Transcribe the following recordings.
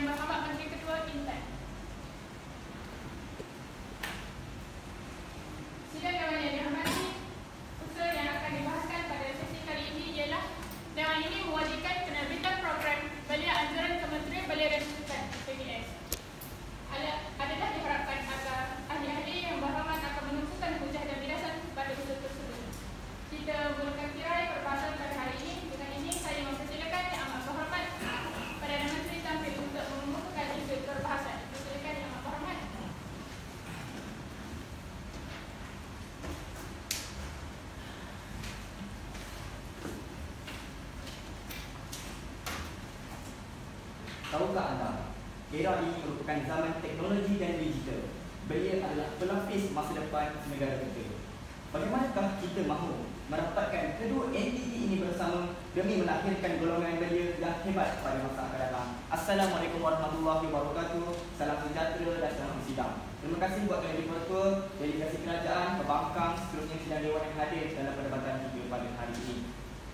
Yang Berhormat Menteri Ketua Intan. Sidang Dewan yang dihormati, usul yang akan dibahaskan pada sesi kali ini ialah Dewan ini mewajibkan penerbitan program belia anjuran Kementerian Belia dan Sukan (PBS). Adalah diharapkan agar ahli-ahli yang berhormat akan menunjukkan hujah dan bidasar pada usul tersebut. Kita mulakan tirai perbahasan pada hari ini. Dengan ini saya mempersilakan Yang Amat Berhormat Perdana Menteri tampil untuk mengemukakan isu perbahasan. Silakan Yang Amat Berhormat. Tahukah anda, era ini merupakan zaman teknologi dan digital. Belia adalah pelapis masa depan negara kita. Bagaimanakah kita mahu merapatkan kedua entiti ini bersama demi melahirkan golongan belia yang hebat pada masa akan datang? Assalamualaikum warahmatullahi wabarakatuh. Salam sejahtera dan selamat bersidang. Terima kasih buat Tuan Yang Dipertua, delegasi kerajaan, pembangkang, seterusnya sidang dewan yang hadir dalam perdebatan kita pada hari ini.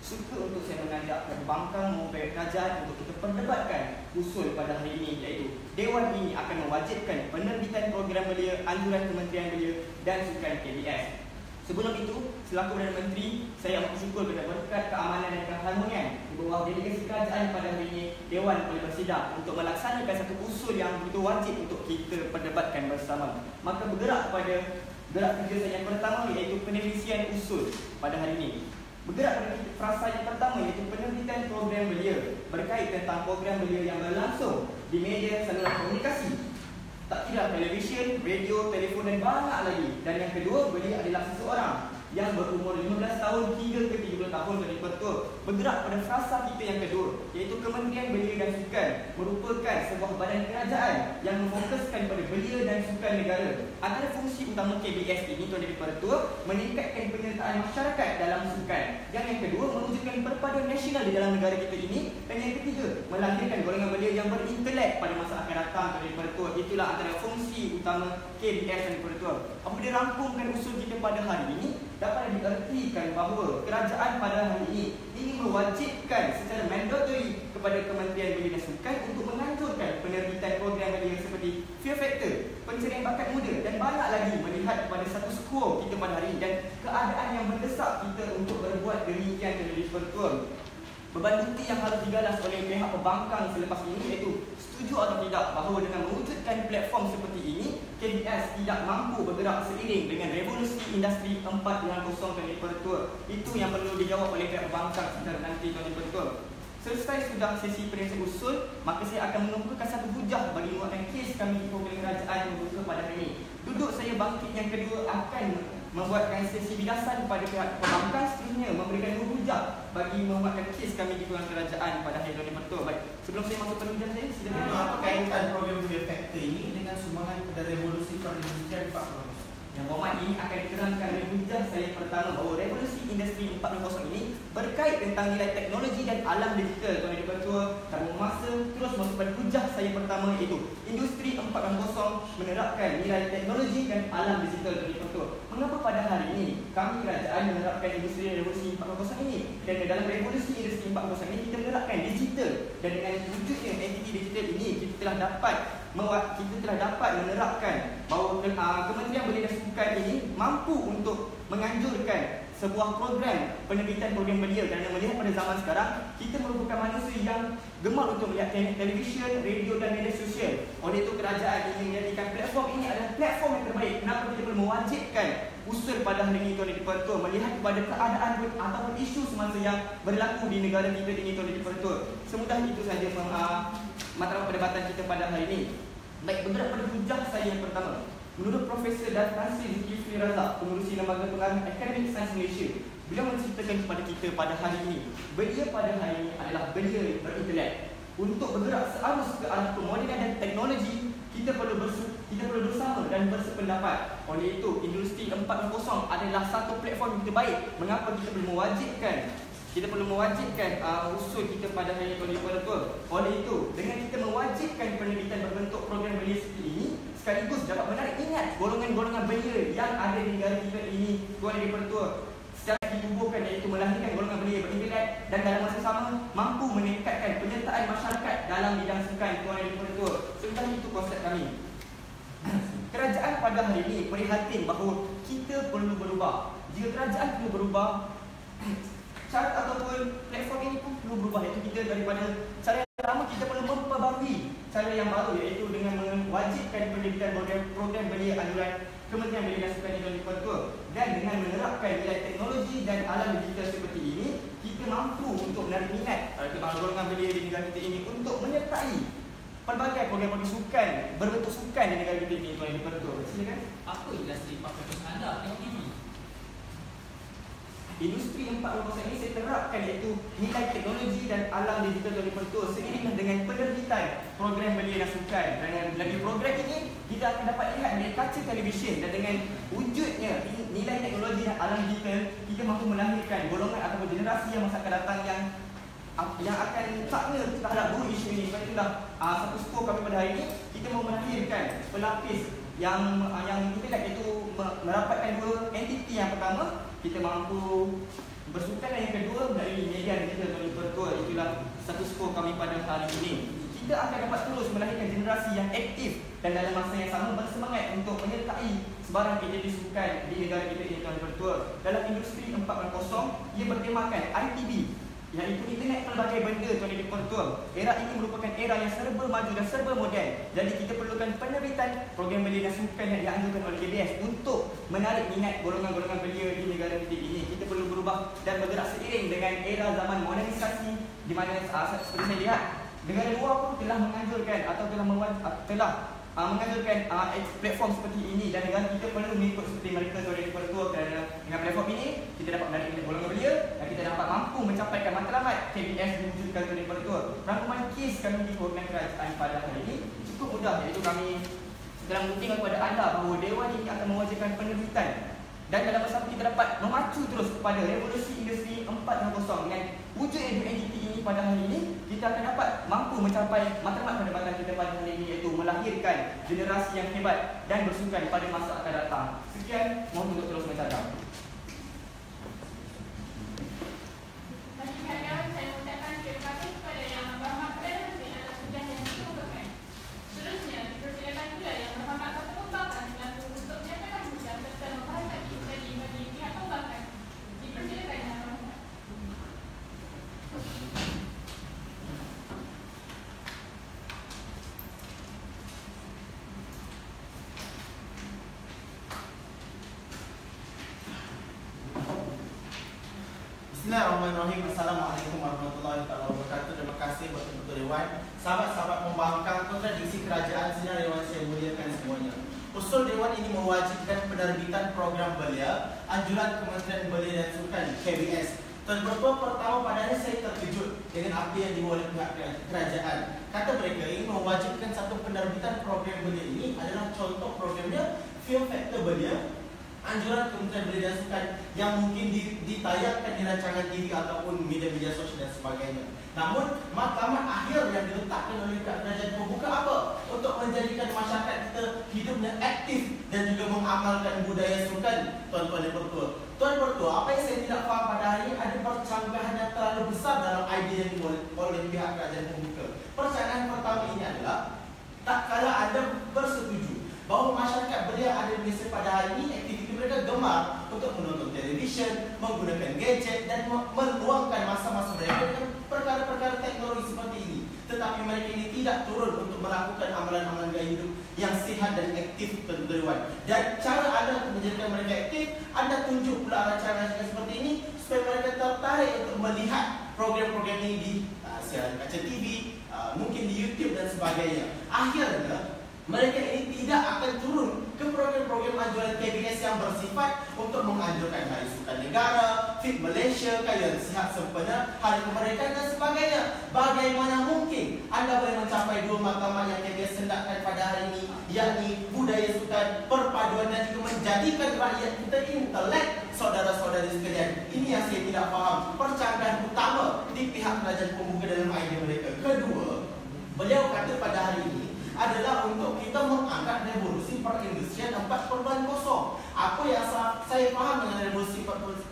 Suka untuk saya mengajak pembangkang maupun kerajaan untuk kita perdebatkan usul pada hari ini, iaitu Dewan ini akan mewajibkan penerbitan program belia anjuran Kementerian Belia dan Sukan KBS. Sebelum itu, selaku Perdana Menteri, saya amat bersyukur kepada berkat keamanan dan keharmonian di bawah delegasi kerajaan pada hari ini, Dewan boleh bersidang untuk melaksanakan satu usul yang begitu wajib untuk kita perdebatkan bersama. Maka bergerak pada gerak kerja saya yang pertama, iaitu penerisian usul pada hari ini. Bergerak pada frasa yang pertama, iaitu penerbitan program belia berkait tentang program belia yang berlangsung di media saluran komunikasi, tak kira televisyen, radio, telefon dan banyak lagi. Dan yang kedua, belia adalah seseorang yang berumur 15 tahun hingga ke 30 tahun Tuan Dipertua. Bergerak pada frasa kita yang kedua, iaitu Kementerian Belia dan Sukan merupakan sebuah badan kerajaan yang memfokuskan pada belia dan sukan negara. Antara fungsi utama KBS ini, Tuan Dipertua, meningkatkan penyertaan masyarakat dalam sukan. Yang kedua, mewujudkan perpaduan nasional di dalam negara kita ini. Dan yang ketiga, melahirkan golongan belia yang berintelek pada masa akan datang, Tuan Dipertua. Itulah antara fungsi utama KBS, Tuan Dipertua. Apabila dirangkumkan usul kita pada hari ini, dapat diartikan bahawa kerajaan pada hari ini ingin mewajibkan secara mandatori kepada Kementerian Belia dan Sukan untuk menganjurkan penerbitan program belia seperti Fear Factor, pencarian bakat muda dan banyak lagi, melihat pada status quo kita pada hari ini dan keadaan yang mendesak kita untuk berbuat demikian dari Dipertua. Beban bukti yang harus digalas oleh pihak pembangkang selepas ini, iaitu setuju atau tidak bahawa dengan mewujudkan platform seperti ini, KBS tidak mampu bergerak seiring dengan revolusi industri 4.0 Tuan Dipertua. Itu yang perlu dijawab oleh pihak pembangkang secara nanti, Tuan Dipertua. Selesai sudah sesi penerbitan usul, maka saya akan mengumpulkan satu hujah bagi menguatkan kes kami di program kerajaan yang berusaha pada hari ini. Duduk saya bangkit yang kedua akan membuatkan sesi bidasan kepada pihak pembangkang, seterusnya memberikan hujah bagi menguatkan kes kami di program kerajaan pada hari ini. Betul. Baik, sebelum saya masuk pada hujah saya, silakan. Apa kaitan program Fear Factor ini dengan sumbangan pada revolusi perindustrian 4.0? Yang berhormat, ini akan diterangkan oleh hujah saya pertama bahawa revolusi industri 4.0 ini berkait tentang nilai teknologi dan alam digital, Tuan Dipertua. Dan masa terus masuk pada hujah saya pertama, iaitu industri 4.0 menerapkan nilai teknologi dan alam digital, Tuan Dipertua. Mengapa pada hari ini kami kerajaan menerapkan industri revolusi 4.0 ini? Dan dalam revolusi industri 4.0 ini kita menerapkan digital, dan dengan wujudnya entiti digital ini kita telah dapat menerapkan bahawa Kementerian Belia dan Sukan ini mampu untuk menganjurkan sebuah program penerbitan program belia, kerana melihat pada zaman sekarang kita merupakan manusia yang gemar untuk melihat televisyen, radio dan media sosial. Oleh itu kerajaan ingin menjadikan platform ini adalah platform yang terbaik. Kenapa kita perlu mewajibkan usul pada hari ini, Tuan Dipertua, melihat kepada keadaan ataupun isu semasa yang berlaku di negara kita ini, Tuan Dipertua. Semudah itu saja matlamat perdebatan kita pada hari ini. Baik, bergerak pada hujah saya yang pertama. Menurut Profesor Tan Sri Zulkifli Razak, pengurusi Lembaga Pengarah Akademik Sains Malaysia, beliau menceritakan kepada kita pada hari ini, belia pada hari ini adalah belia berintelek. Untuk bergerak searus ke arah kemodenan dan teknologi, kita perlu bersama dan bersependapat. Oleh itu, industri 4.0 adalah satu platform yang terbaik. Mengapa kita perlu mewajibkan usul kita pada hari ini, Tuan Dipertua. Oleh itu, dengan kita mewajibkan penerbitan berbentuk program belia seperti ini, sekaligus dapat menarik ingat golongan-golongan belia yang ada di negara kita ini, Tuan Dipertua, secara ditubuhkan, iaitu melahirkan golongan belia berintelek dan dalam masa sama mampu meningkatkan penyertaan masyarakat dalam bidang sukan, Tuan Dipertua. konsep kami. Kerajaan pada hari ini prihatin bahawa kita perlu berubah. Jika kerajaan perlu berubah, cara ataupun platform ini pun perlu berubah, iaitu kita daripada cara yang lama kita perlu memperbarui cara yang baru, iaitu dengan mewajibkan penerbitan program belia anjuran Kementerian Belia dan Sukan Ekonomi Pertua, dan dengan menerapkan nilai teknologi dan alam digital seperti ini, kita mampu untuk menarik minat golongan belia di negara kita ini untuk menyertai pelbagai program-program sukan berbentuk sukan di negara kita ini. Tuan Pertua, silakan. Apa industri 4.0 anda tengok TV? Industri 4.0 ini saya terapkan, iaitu nilai teknologi dan alam digital Tuan Pertua seiring dengan penerbitan program belia dan sukan. Dan melalui program ini kita akan dapat lihat dari kaca televisyen, dan dengan wujudnya nilai teknologi dan alam digital, kita mampu melahirkan golongan ataupun generasi yang masa akan datang yang akan sakna terhadap dua isu ini. Sebab itulah satu skor kami pada hari ini, kita mahu melahirkan pelapis yang kita lihat, iaitu merapatkan dua entiti. Yang pertama, kita mampu bersukan, dan yang kedua melalui media digital Tuan Pertua. Itulah satu skor kami pada hari ini. Kita akan dapat terus melahirkan generasi yang aktif dan dalam masa yang sama bersemangat untuk menyertai sebarang aktiviti sukan di negara kita ini Tuan Pertua. Dalam industri 4.0, ia bertemakan ITB, iaitu internet pelbagai benda Tuan Pertua. Era ini merupakan era yang serba maju dan serba moden. Jadi kita perlukan penerbitan program belia dan sukan yang dianjurkan oleh KBS untuk menarik minat golongan-golongan belia di negara kita ini. Kita perlu berubah dan bergerak seiring dengan era zaman modernisasi, di mana seperti saya lihat, negara luar pun telah menganjurkan atau telah menganjurkan platform seperti ini, dan negara kita perlu mengikut seperti mereka Tuan Pertua. Kerana dengan platform ini kita dapat menarik minat golongan belia dan kita dapat mampu mencapaikan matlamat KBS diwujudkan Tuan Pertua. Rangkuman kes kami di program kerajaan pada hari ini cukup mudah, iaitu kami sedang membuktikan kepada anda bahawa Dewan ini akan mewajibkan penerbitan, dan dalam masa kita dapat memacu terus kepada revolusi industri 4.0 dengan wujud entiti ini pada hari ini. Kita akan dapat mampu mencapai matlamat perdebatan kita pada hari ini, iaitu melahirkan generasi yang hebat dan bersukan pada masa akan datang. Sekian, mohon untuk terus mencatat. Bagi kawan-kawan, saya mengucapkan terima kasih kepada Yang Berhormat Perdana Menteri atas sudah yang dikemukakan. Seterusnya, dipersilakan pula Yang Berhormat Ketua Pembangkang selaku untuk menyatakan hujah serta membahas tadi bagi pihak pembangkang. Dipersilakan Yang Berhormat. Bismillahirrahmanirrahim. Assalamualaikum warahmatullahi wabarakatuh. Terima kasih buat Ketua Dewan, sahabat-sahabat pembangkang, kontradiksi kerajaan sinar Dewan saya muliakan semuanya. Usul Dewan ini mewajibkan penerbitan program belia anjuran Kementerian Belia dan Sukan KBS. Tuan Pertua, pertama pada hari saya terkejut dengan apa yang dibuat oleh pihak kerajaan. Kata mereka ini mewajibkan satu penerbitan program belia ini adalah contoh programnya Film Factor Belia anjuran Kementerian Belia dan Sukan yang mungkin ditayangkan di rancangan TV ataupun media-media sosial dan sebagainya. Namun matlamat akhir yang diletakkan oleh kerajaan pembuka apa? Untuk menjadikan masyarakat kita hidupnya aktif dan juga mengamalkan budaya sukan. Tuan-tuan dan Pertua, Tuan Pertua, apa yang saya tidak faham pada hari ini, ada percanggahan yang terlalu besar dalam idea yang dibuat oleh pihak kerajaan pembuka. Percanggahan pertama ini adalah tak kala anda bersetuju bahawa masyarakat belia ada di Malaysia pada hari ini, aktiviti mereka gemar untuk menonton televisyen, menggunakan gadget dan meluangkan masa-masa mereka dengan perkara-perkara teknologi seperti ini. Tetapi mereka ini tidak turun untuk melakukan amalan-amalan gaya hidup yang sihat dan aktif Tuan Dewan. Dan cara anda untuk menjadikan mereka aktif, anda tunjuk pula rancangan seperti ini supaya mereka tertarik untuk melihat program-program ini di siaran kaca TV, mungkin di YouTube dan sebagainya. Akhirnya mereka ini tidak akan turun ke program-program anjuran KBS yang bersifat untuk menganjurkan Hari Sukan Negara, Fit Malaysia, Kajian Sihat Sempena, Hari Kemerdekaan dan sebagainya. Bagaimana mungkin anda boleh mencapai dua matlamat yang KBS hendakkan pada hari ini, yakni budaya sukan, perpaduan dan juga menjadikan rakyat kita intelek, saudara-saudari sekalian. Ini yang saya tidak faham, percanggahan utama di pihak kerajaan pembuka dalam idea mereka. Kedua, beliau kata pada hari ini adalah untuk kita mengangkat revolusi perindustrian 4.0. Apa yang saya faham dengan revolusi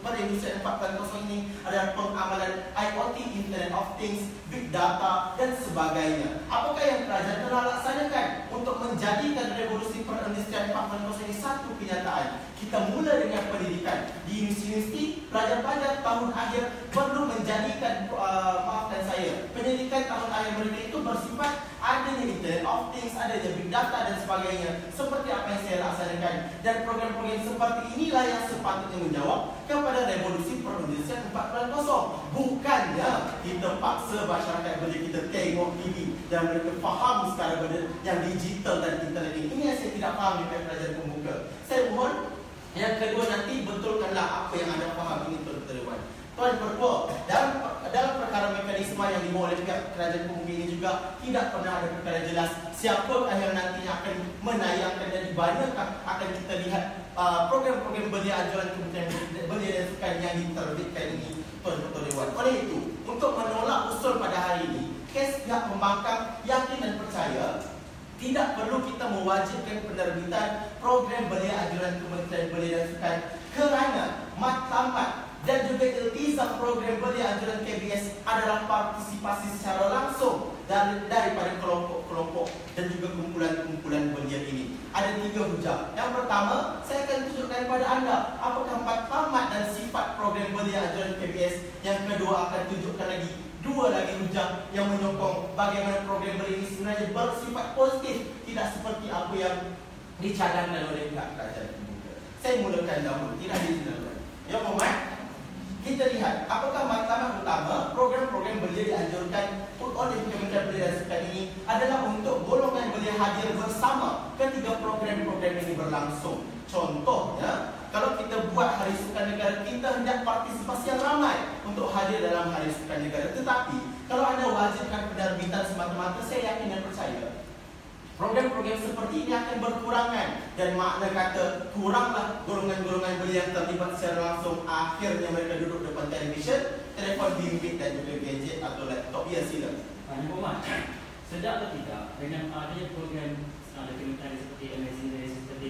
perindustrian 4.0 ini adalah pengamalan IoT, Internet of Things, Big Data dan sebagainya. Apakah yang kerajaan telah laksanakan untuk menjadikan revolusi perindustrian 4.0 ini satu kenyataan. Kita mula dengan pendidikan. Di universiti, pelajar-pelajar tahun akhir perlu menjadikan, maafkan saya, pendidikan tahun akhir mereka itu bersifat adanya Internet of Things, adanya Big Data dan sebagainya, seperti apa yang saya laksanakan. Dan program-program seperti inilah yang sepatutnya menjawab kepada revolusi perindustrian 4.0. Bukannya kita paksa masyarakat bila kita tengok TV dan mereka faham sekarang benda yang digital dan internet ini. Ini yang saya tidak faham di pelajaran pembuka. Saya mohon yang kedua nanti betulkanlah apa yang anda faham ini, Tuan-Tuan Dewan. Tuan Pertua, dalam perkara mekanisme yang dibawa oleh pihak kerajaan pembuka ini juga tidak pernah ada perkara jelas siapakah yang nantinya akan menayangkan dan di manakah akan kita lihat program-program belia anjuran Kementerian Belia dan Sukan yang diterbitkan ini, Tuan-Tuan Dewan. Oleh itu, untuk menolak usul pada hari ini, kes pihak pembangkang yakin dan percaya tidak perlu kita mewajibkan penerbitan program belia anjuran Kementerian Belia dan Sukan kerana matlamat dan juga iltizam program belia anjuran KBS adalah partisipasi secara langsung daripada kelompok-kelompok dan juga kumpulan-kumpulan belia ini. Ada 3 hujah. Yang pertama, saya akan tunjukkan kepada anda apakah matlamat dan sifat program belia anjuran KBS. Yang kedua, akan tunjukkan lagi 2 lagi hujah yang menyokong bagaimana program belia ini sebenarnya bersifat positif, tidak seperti apa yang dicadangkan oleh pihak kerajaan pembuka. Saya mulakan dahulu, tidak dijelaskan. Ya, Muhammad, kita lihat apakah matlamat utama program-program belia dianjurkan oleh Kementerian Belia dan Sukan ini adalah untuk golongan belia hadir bersama ketika program-program ini berlangsung. Contohnya, kalau kita buat Hari Sukan Negara, kita hendak partisipasi yang ramai untuk hadir dalam Hari Sukan Negara. Tetapi, kalau anda wajibkan penerbitan semata-mata, saya yakin dan percaya program-program seperti ini akan berkurangan. Dan makna kata kuranglah golongan-golongan belia yang terlibat secara langsung. Akhirnya mereka duduk depan televisyen, telefon bimbit dan juga gadget atau laptop. Ya, sila. Yang Muhammad, sedap atau tidak dengan adanya program kementerian seperti MSc, seperti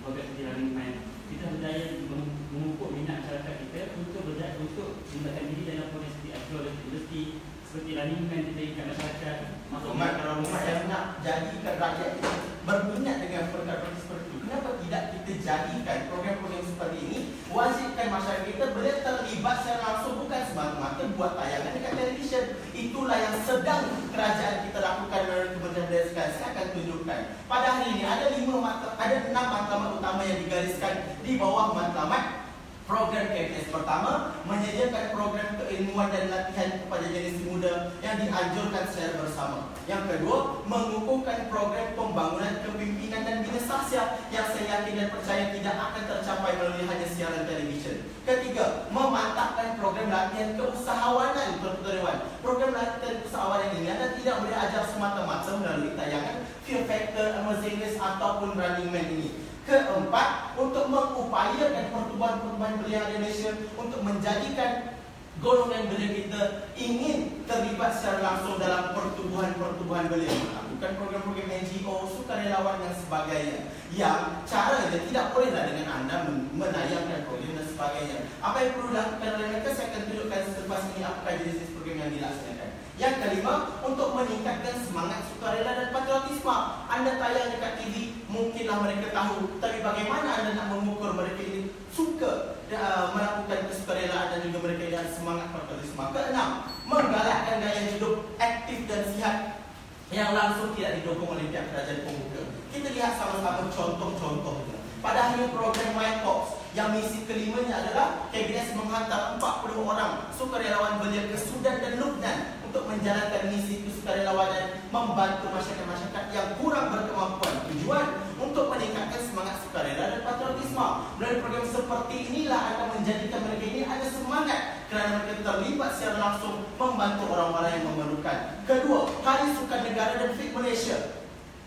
program seperti Learning Mind, kita berdaya memupuk minat masyarakat kita untuk melibatkan diri dalam program seperti Agro Universiti, seperti Learning Mind kita ikat masyarakat. Muhammad, kalau Muhammad yang nak jadikan rakyat kita berminat dengan perkara seperti itu, kenapa tidak kita jadikan program-program seperti ini, wajibkan masyarakat kita boleh terlibat secara langsung, bukan semata-mata buat tayangan dekat televisyen. Itulah yang sedang kerajaan kita lakukan melalui Kementerian Belia dan Sukan. Saya akan tunjukkan. Pada hari ini ada 6 matlamat utama yang digariskan di bawah matlamat program KBS. Pertama, menyediakan program keilmuan dan latihan kepada generasi muda yang dianjurkan secara bersama. Yang kedua, mengukuhkan program pembangunan kepimpinan dan bina sahsiah yang saya yakin dan percaya tidak akan tercapai melalui hanya siaran televisyen. Ketiga, memantapkan program latihan keusahawanan, Tuan-Tuan Dewan. Program latihan keusahawanan ini anda tidak boleh ajar semata-mata melalui tayangan Fear Factor, Amazing Race ataupun Running Man ini. Keempat, untuk mengupayakan pertumbuhan-pertumbuhan belia Indonesia untuk menjadikan golongan belia kita ingin terlibat secara langsung dalam pertumbuhan-pertumbuhan belia, melakukan program-program NGO, sukarelawan dan sebagainya. Yang caranya tidak bolehlah dengan anda menayangkan program dan sebagainya. Apa yang perlu dilakukan oleh mereka, saya akan tunjukkan selepas ini apakah jenis program yang dilaksanakan. Yang kelima, untuk meningkatkan semangat sukarela dan patriotisme. Anda tayang dekat TV, mungkinlah mereka tahu, tapi bagaimana anda nak mengukur mereka ini suka melakukan kesukarelaan dan juga mereka yang semangat patriotisme. Keenam, menggalakkan gaya hidup aktif dan sihat yang langsung tidak didukung oleh pihak kerajaan pembuka. Kita lihat sama-sama contoh-contohnya. Pada hari program MyTalks, yang misi kelimanya adalah KBS menghantar 40 orang sukarelawan belia ke Sudan dan Lubnan untuk menjalankan misi kesukarelawanan membantu masyarakat-masyarakat yang kurang berkemampuan. Tujuan untuk meningkatkan semangat sukarela dan patriotisme. Melalui program seperti inilah akan menjadikan mereka ini ada semangat kerana mereka terlibat secara langsung membantu orang-orang yang memerlukan. Kedua, Hari Sukan Negara dan Fit Malaysia,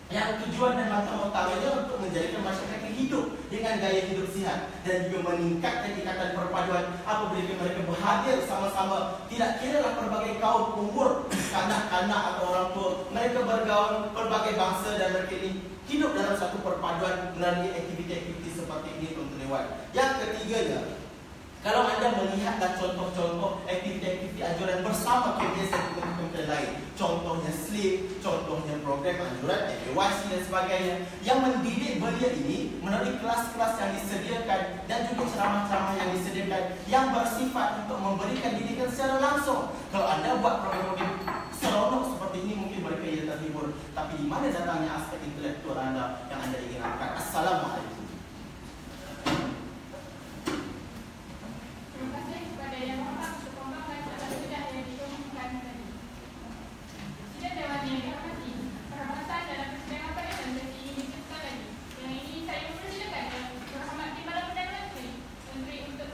yang tujuan dan matlamat utamanya untuk menjadikan masyarakat hidup dengan gaya hidup sihat dan juga meningkatkan ikatan perpaduan apabila mereka berhadir sama-sama, tidak kiralah pelbagai kaum, umur, kanak-kanak atau orang tua, mereka bergaul pelbagai bangsa dan mereka ini hidup dalam satu perpaduan melalui aktiviti-aktiviti seperti ini, Tuan-Tuan Dewan. Yang ketiganya, kalau anda melihatlah contoh-contoh aktiviti-aktiviti anjuran bersama KBS dan kementerian lain, contohnya SLIP, contohnya program anjuran YC dan sebagainya yang mendidik belia ini melalui kelas-kelas yang disediakan dan juga ceramah-ceramah yang disediakan yang bersifat untuk memberikan didikan secara langsung. Kalau anda buat program-program seronok seperti ini mungkin mereka ia terhibur, tapi di mana datangnya aspek intelektual anda yang anda ingin angkat? Assalamualaikum. Terima kasih kepada Yang Hormat untuk pembahasan atas sudah yang dikemukakan tadi. Sidang Dewan yang dihormati, perhormatan dalam persidangan pada dan sesi ini diteruskan lagi. Yang ini saya mempersilakan Yang Berhormat Timbalan Perdana Menteri untuk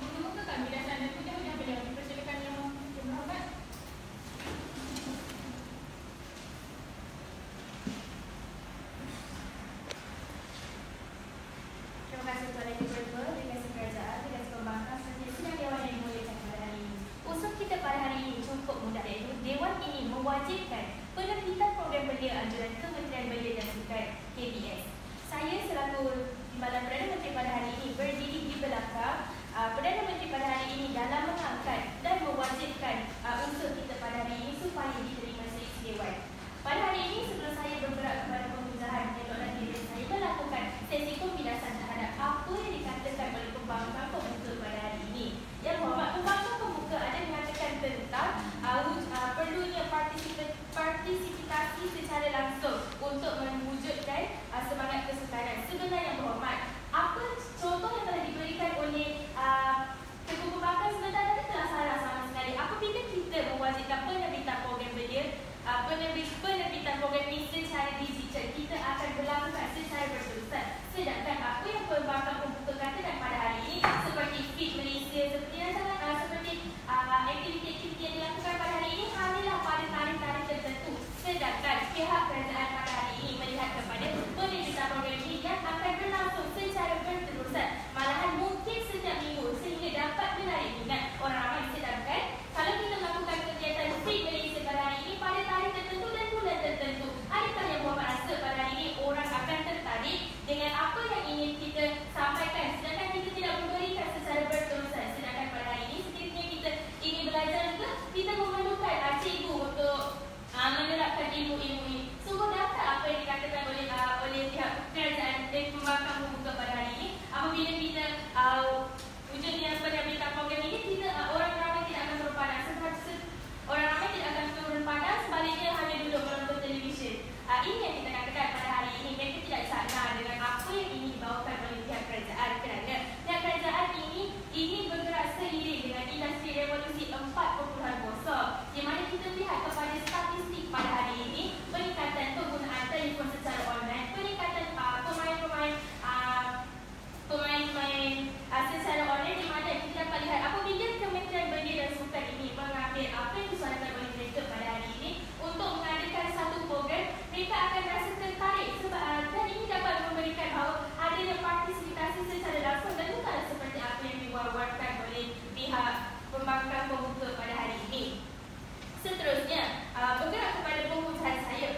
mengemukakan bidasan dan hujah-hujah beliau. Dipersilakan Yang Berhormat. Terima kasih kepada Ketua, Delegasi Kerajaan, Delegasi Pembangkang serta sidang Dewan yang dimuliakan pada hari ini. Usul kita pada hari ini cukup mudah, iaitu Dewan ini mewajibkan penerbitan program belia anjuran Kementerian Belia dan Sukan KBS. Saya selaku Timbalan Perdana Menteri pada hari ini berdiri di belakang Perdana Menteri pada hari ini dalam mengangkat dan mewajibkan usul kita pada hari ini supaya diterima seleksi Dewan. Pada hari ini sebelum saya bergerak kepada pengusahaan teknologi, saya melakukan sesi pembidasan terhadap apa yang dikatakan oleh pembangkang pembuka pada hari ini. Yang Berhormat, pembangkang pembuka ada mengatakan tentang perlunya partisipasi secara langsung untuk mewujudkan semangat kesukaran. Sebenarnya Yang Berhormat, apa contoh yang telah diberikan oleh Ketua Pembangkang sebentar tadi telah salah sama sekali. Apabila kita mewajibkan penerbitan program belia, penerbitan program ini secara digital, kita akan berlakukan secara berterusan. Sedangkan apa yang pembangkang pembuka katakan pada hari ini seperti Fit Malaysia, seperti aktiviti-aktiviti yang dilakukan pada hari ini hanyalah pada tarikh-tarikh tertentu. Sedangkan pihak kerajaan pada hari ini melihat kepada penerbitan program ini yang akan berlangsung secara berterusan, malahan mungkin setiap minggu, sehingga dapat menarik minat orang ramai. Sedangkan kalau kita melakukan kegiatan Fit Malaysia pada hari ini pada tarikh tertentu dan bulan tertentu, adakah Yang Berhormat rasa pada hari ini orang akan tertarik dengan apa yang ingin kita sampaikan, sedangkan kita tidak memberikan secara berterusan? Sedangkan pada hari ini sekiranya kita ingin belajar juga, kita memerlukan cikgu untuk menerapkan ilmu-ilmu ini. Sungguh dapat apa yang dikatakan oleh pihak kerajaan dan pembangkang pembuka pada hari ini. Apabila kita wujudnya penerbitan program ini, kita orang ramai tidak akan turun padang. Orang ramai tidak akan turun padang, sebaliknya hanya duduk menonton televisyen. Ini yang kita katakan pada hari ini. Mereka tidak sadar dengan apa yang ini dibawakan oleh pihak kerajaan, kerana pihak kerajaan ini ingin bergerak seiring dengan industri revolusi 4.0, di mana kita lihat kepada statistik pada hari ini, peningkatan penggunaan telefon secara online, peningkatan pemain-pemain secara online, di mana kita dapat lihat apabila Kementerian Belia dan Sukan ini mengambil apa yang disuarakan oleh mereka pada hari ini untuk mengadakan satu program, mereka akan rasa tertarik sebab dan ini dapat memberikan bahawa adanya partisipasi secara langsung dan bukan seperti apa yang diwar-warkan oleh pihak pembangkang pembuka pada hari ini. Seterusnya, bergerak kepada pengucapan saya,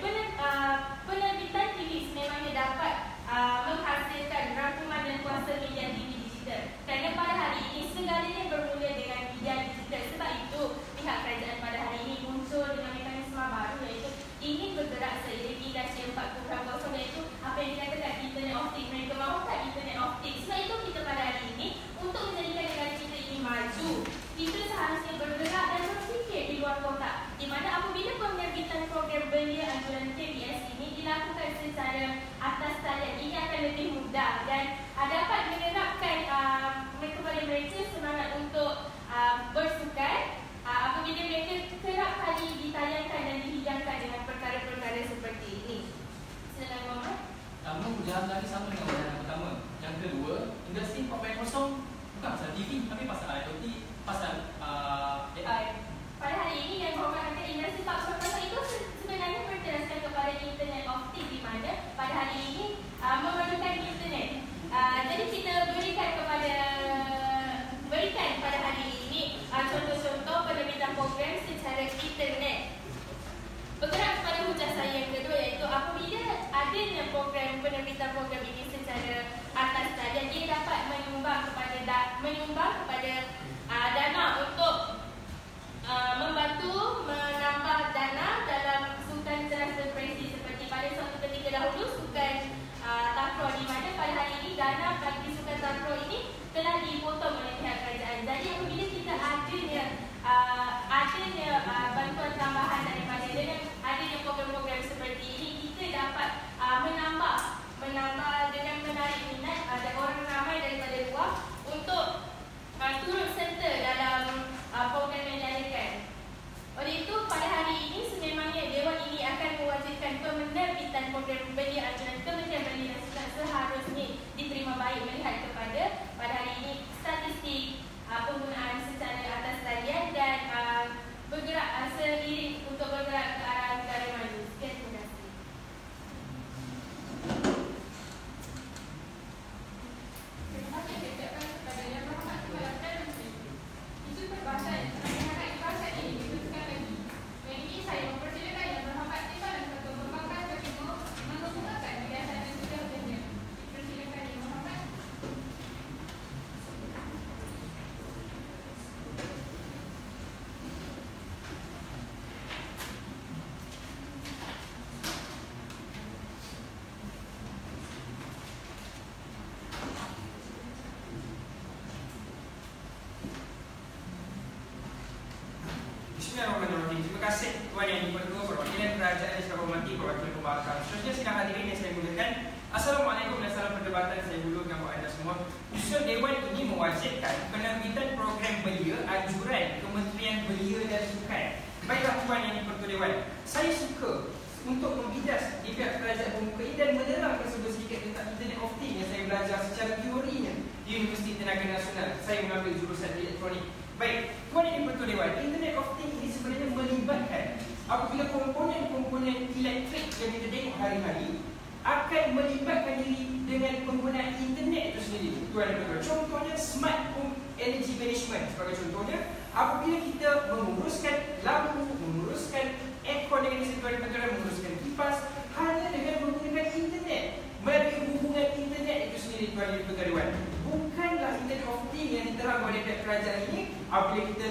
penerbitan TV memangnya dapat menghasilkan rangkuman dan kuasa media TV digital. Kerana pada hari ini segalanya bermula dengan media digital. Sebab itu pihak kerajaan pada hari ini muncul dengan mekanisme baru, iaitu ingin bergerak seiring industri 4.0, iaitu apa yang dikatakan internet of things. Mereka mahukan internet of things. Sebab itu kita pada hari ini untuk menjadikan negara kita ini maju, kita seharusnya bergerak dan berfikir di luar kotak, di mana apabila penerbitan program belia anjuran KBS ini dilakukan secara atas talian, ini akan lebih mudah dan dapat menerapkan kepada mereka semangat untuk bersukan apabila mereka kerap kali ditayangkan dan dihidangkan dengan perkara-perkara seperti ini. Silakan Muhammad. Jalan tadi sama dengan wajahan pertama. Yang kedua, industri 4.0 bukan pasal TV, tapi pasal IoT, pasal AI. Pada hari ini Yang Berhormat kata industri 4.0 itu sebenarnya berteraskan kepada internet of things, di mana pada hari ini memerlukan internet. Jadi kita berikan pada hari ini contoh-contoh penerbitan program secara internet. Bergerak kepada hujah saya yang kedua, iaitu apabila adanya penerbitan program ini secara atas talian, dia dapat menyumbang kepada dana untuk membantu menambah dana dalam sukan cerdas berprestij, seperti pada suatu ketika Seterusnya sidang hadirin yang saya muliakan, Assalamualaikum dan salam perdebatan saya mulakan buat anda semua. Usul Dewan ini mewajibkan penerbitan program belia anjuran Kementerian Belia dan Sukan. Baiklah Tuan Yang di-Pertua Dewan, saya suka untuk membidas di pihak kerajaan membuka dan menerangkan sedikit tentang Internet of Things yang saya belajar secara teorinya di Universiti Tenaga Nasional. Saya mengambil jurusan elektronik. Baik, Tuan Yang di-Pertua Dewan, Internet of Things ini sebenarnya melibatkan apabila komponen-komponen elektrik yang kita tengok hari-hari akan melibatkan diri dengan penggunaan internet itu sendiri. Tuan dan puan, contohnya smart home energy management. Sebagai contohnya, apabila kita menguruskan lampu, menguruskan aircon dengan isi tuan dan puan, menguruskan kipas hanya dengan menggunakan internet, melalui hubungan internet itu sendiri. Tuan dan puan, bukanlah Internet of Things yang diterang oleh pihak kerajaan ini apabila kita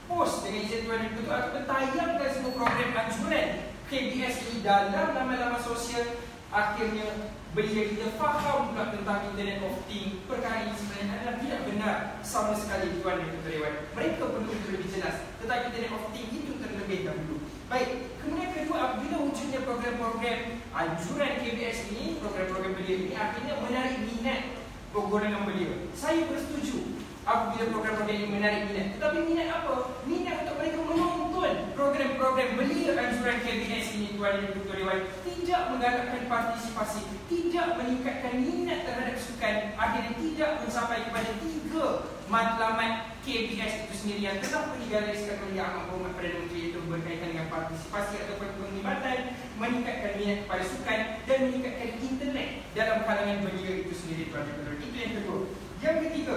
post dengan izin tuan dan puan atau tayangkan semua program anjuran KBS ini dalam laman-laman sosial. Akhirnya belia kita faham pula tentang Internet of Things. Perkara ini sebenarnya adalah tidak benar sama sekali Tuan dan Puan Dewan. Mereka perlu untuk lebih jelas tentang Internet of Things itu terlebih dahulu. Baik, kemudian kedua, apabila wujudnya program-program anjuran KBS ini, program-program belia ini akhirnya menarik minat golongan belia. Saya bersetuju apabila program-program ini menarik minat. Tetapi minat apa? Minat untuk mereka menonton program-program belia anjuran KBS ini, Tuan dan Puan Dewan, tidak menggalakkan partisipasi, tidak meningkatkan minat terhadap sukan, akhirnya tidak mencapai kepada 3 matlamat KBS itu sendiri yang telah digariskan oleh Yang Amat Berhormat Perdana Menteri, iaitu berkaitan dengan partisipasi ataupun penglibatan, meningkatkan minat kepada sukan dan meningkatkan internet dalam kalangan belia itu sendiri, Tuan dan Puan. Itu yang kedua. Yang ketiga,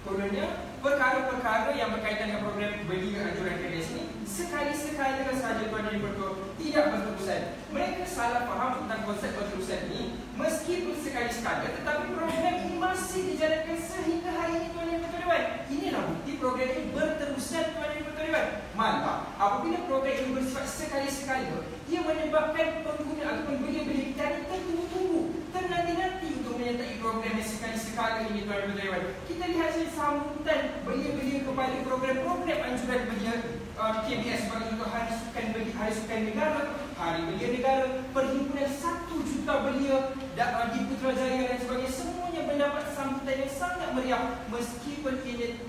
kononnya perkara-perkara yang berkaitan dengan program belia anjuran KBS ini sekali-sekala sahaja Tuan dan Puan, tidak berterusan. Mereka salah faham tentang konsep berterusan ini meskipun sekali-sekala, tetapi program ini masih dijalankan sehingga hari ini Tuan dan Puan. Inilah bukti program ini berterusan Tuan dan Puan. Malah apabila program ini bersifat sekali-sekala, ia menyebabkan pengguna ataupun belia-belia kita ini tertunggu-tunggu, ternanti-nanti untuk menyertai program yang sekali-sekala ini Tuan dan Puan. Kita lihat saja sambutan belia-belia kepada program-program anjuran belia KBS sebagai contoh Hari Sukan Negara, Hari Belia Negara, Perhimpunan 1 juta belia di Putrajaya dan sebagainya. Semuanya mendapat sambutan yang sangat meriah meskipun ia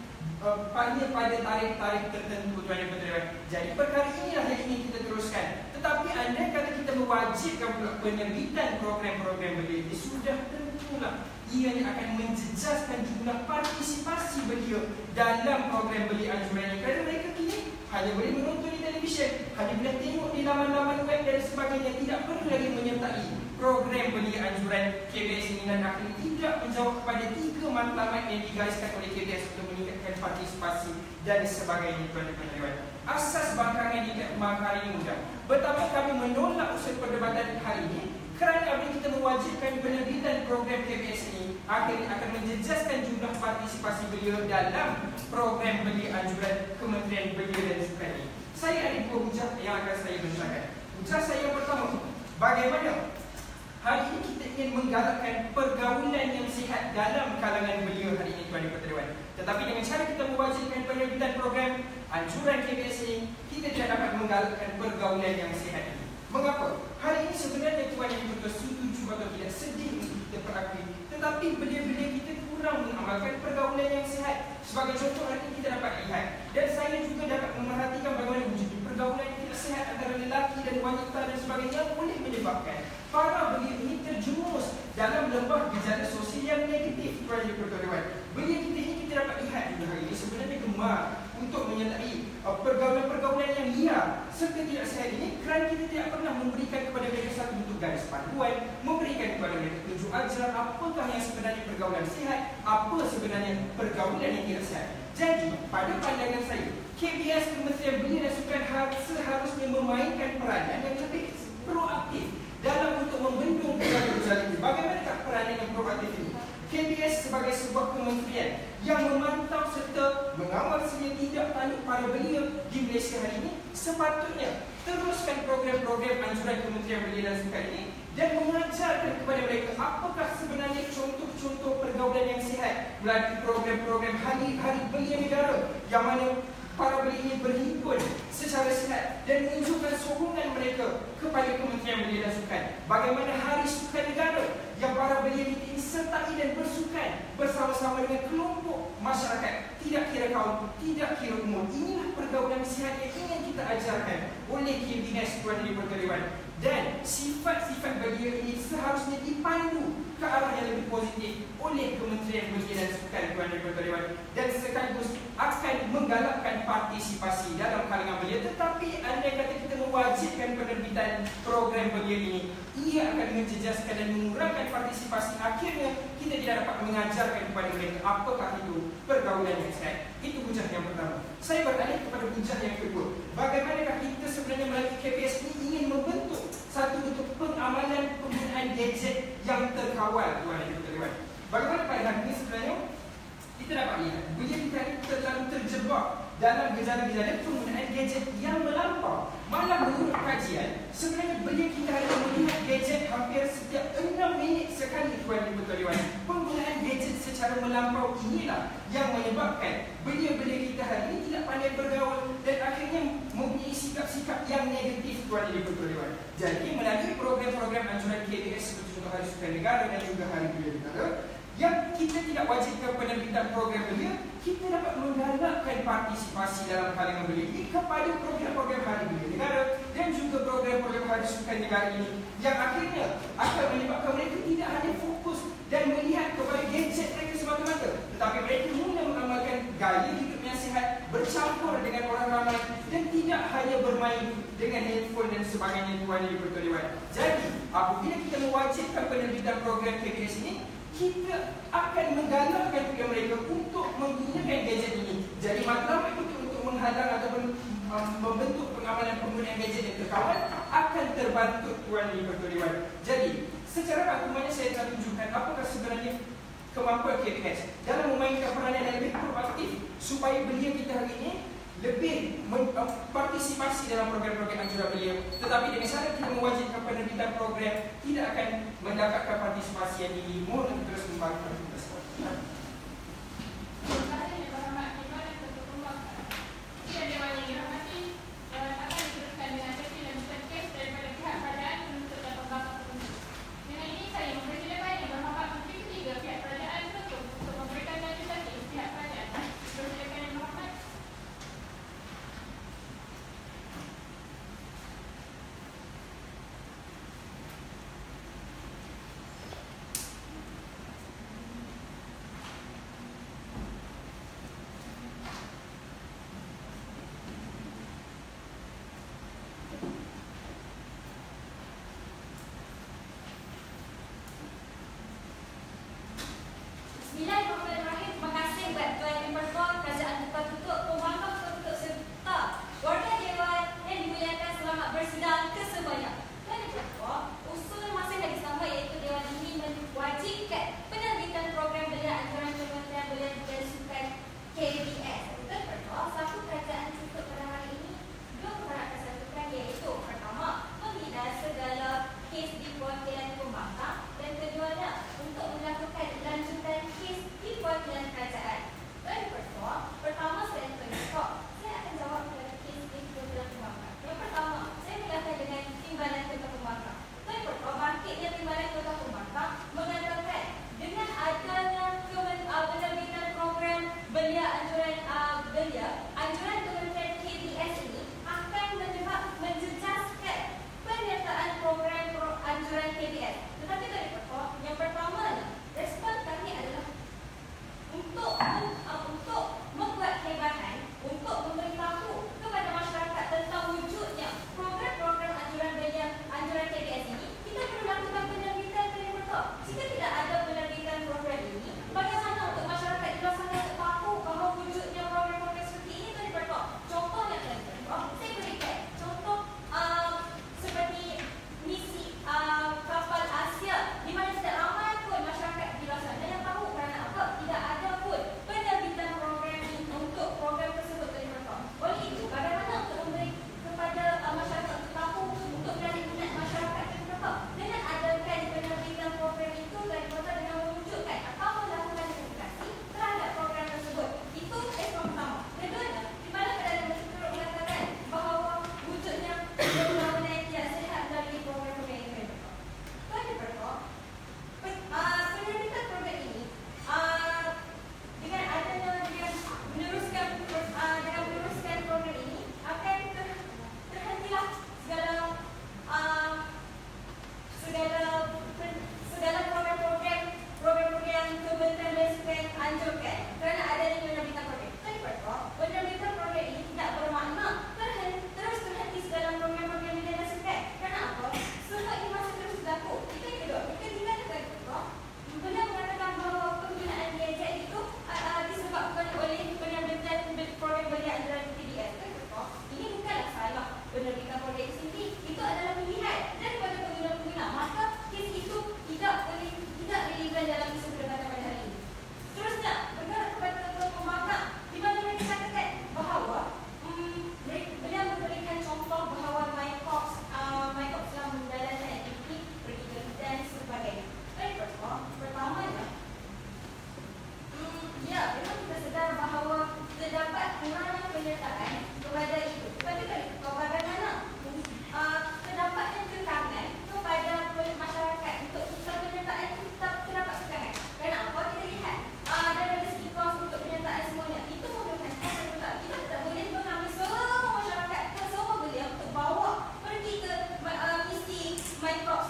pada tarikh-tarikh tertentu Tuan dan Puan. Jadi perkara inilah yang ingin kita teruskan. Tetapi andai kata kita mewajibkan pula penerbitan program-program belia ini, sudah tentulah ianya akan menjejaskan jumlah partisipasi belia dalam program belia anjuran ini. Kerana mereka kini hanya boleh menonton di televisyen, hanya boleh tengok di laman-laman web dan sebagainya, tidak perlu lagi menyertai program belia anjuran KBS ini, dan akhirnya tidak menjawab kepada 3 matlamat yang digariskan oleh KBS untuk meningkatkan partisipasi dan sebagainya. Tuan dan Puan, asas bangkangan di hari ini mudah. Pertama, kami menolak usul perdebatan hari ini kerana apabila kita mewajibkan penerbitan program KBS ini, akhirnya akan menjejaskan jumlah partisipasi belia dalam program belia anjuran Kementerian Belia dan Sukan ini. Saya ada 2 hujah yang akan saya bentangkan. Hujah saya yang pertama, bagaimana hari ini kita ingin menggalakkan pergaulan yang sihat dalam kalangan belia hari ini Tuan dan Puan. Tetapi dengan cara kita mewajibkan penerbitan program anjuran KBS ini, kita tidak dapat menggalakkan pergaulan yang sihat ini. Mengapa? Hari ini sebenarnya Tuan yang betul setuju atau tidak, sedih untuk kita perakui, tetapi belia-belia kita kurang mengamalkan pergaulan yang sihat. Sebagai contoh, hari ini kita dapat lihat, dan saya juga dapat memerhatikan bagaimana wujud pergaulan yang tidak sihat antara lelaki dan wanita dan sebagainya boleh menyebabkan para belia ini terjerumus dalam lembah gejala sosial yang negatif. Tuan dan Puan, belia kita ini kita dapat lihat juga hari ini sebenarnya gemar untuk menyertai pergaulan-pergaulan yang liar serta tidak sihat ini, kerana kita tidak pernah memberikan kepada mereka satu bentuk garis panduan, memberikan kepada mereka tunjuk ajar apakah yang sebenarnya pergaulan sihat, apa sebenarnya pergaulan yang tidak sihat. Jadi pada pandangan saya, KBS Kementerian Belia dan Sukan seharusnya memainkan peranan yang lebih proaktif dalam untuk membendung gejala-gejala ini. Bagaimanakah peranan yang proaktif ini? KBS sebagai sebuah kementerian yang memantau serta mengawal sedia tidak tanduk para belia di Malaysia hari ini, sepatutnya teruskan program-program anjuran Kementerian Belia dan Sukan ini dan mengajarkan kepada mereka apakah sebenarnya contoh-contoh pergaulan yang sihat melalui program-program Hari Belia Negara, yang mana para belia ini berhimpun secara sihat dan menunjukkan sokongan mereka kepada Kementerian Belia dan Sukan. Bagaimana Hari Sukan Negara yang para belia kita ini sertai dan bersukan bersama-sama dengan kelompok masyarakat, tidak kira kaum, tidak kira umur. Inilah pergaulan sihat yang ingin kita ajarkan oleh KBNES, Tuan Yang Berdewan. Dan sifat-sifat belia ini seharusnya dipandu ke arah yang lebih positif oleh Kementerian Belia dan Sukan, Tuan Yang Berdewan, dan sekaligus akan menggalakkan partisipasi dalam kalangan belia. Tetapi andai kata kita mewajibkan penerbitan program belia ini, ia akan menjejaskan dan mengurangkan partisipasi. Akhirnya kita tidak dapat mengajarkan kepada mereka apakah itu pergaulan yang sihat. Itu bujah yang pertama. Saya beralih kepada bujah yang kedua. Bagaimanakah kita sebenarnya melalui KPS ini ingin membentuk satu bentuk pengamalan penggunaan gadget yang terkawal, Tuan Yang Berdewan. Bagaimana pada hari ini sebenarnya kita dapat lihat belia kita ini terlalu terjebak dalam gejala-gejala penggunaan gadget yang melampau. Malah menurut kajian, sebenarnya belia kita ada melihat gadget hampir setiap 6 minit sekali, Tuan Yang Berdewan. Penggunaan gadget secara melampau inilah yang menyebabkan belia-belia kita hari ini tidak pandai bergaul dan akhirnya mempunyai sikap-sikap yang negatif, Tuan Yang Berdewan. Jadi melalui program-program anjuran KBS seperti contoh Hari Sukan Negara dan juga Hari Belia Negara yang kita tidak wajibkan penerbitan program belia, kita dapat menggalakkan partisipasi dalam kalangan belia ini kepada program-program Hari Belia Negara dan juga program-program Hari Sukan Negara ini, yang akhirnya akan menyebabkan mereka tidak hanya fokus dan melihat kepada gadget mereka semata-mata, tetapi mereka mula mengamalkan gaya hidup yang sihat, bercampur dengan orang ramai dan tidak hanya bermain dengan handphone dan sebagainya, Tuan Yang Berdewan. Jadi apabila kita mewajibkan penerbitan program KBS ini, kita akan menggalakkan kepada mereka untuk menggunakan gadget ini. Jadi matlamat itu untuk menghadang ataupun membentuk pengamalan penggunaan gadget yang terkawal akan terbantu, Tuan Yang Berdewan. Jadi secara akumannya saya telah tunjukkan apakah sebenarnya kemampuan KBS dalam memainkan peranan yang lebih proaktif supaya belia kita hari ini lebih partisipasi dalam program-program anjuran belia. Tetapi dengan cara kita mewajibkan penerbitan program, tidak akan mendapatkan partisipasi yang tinggi. Mohon terus membantu kita semua. Terima kasih Yang Berhormat Ketua dan Ketua Pembang. Sidang Dewan yang dirahmati, akan diteruskan dengan sesi lanjutan kes daripada pihak kerajaan penuntut dan pembangkang penuntut. Dengan ini saya mempersilakan Yang Berhormat Menteri Ketiga pihak kerajaan penuntut untuk memberikan lanjutan kes pihak kerajaan. Persilakan Yang Berhormat.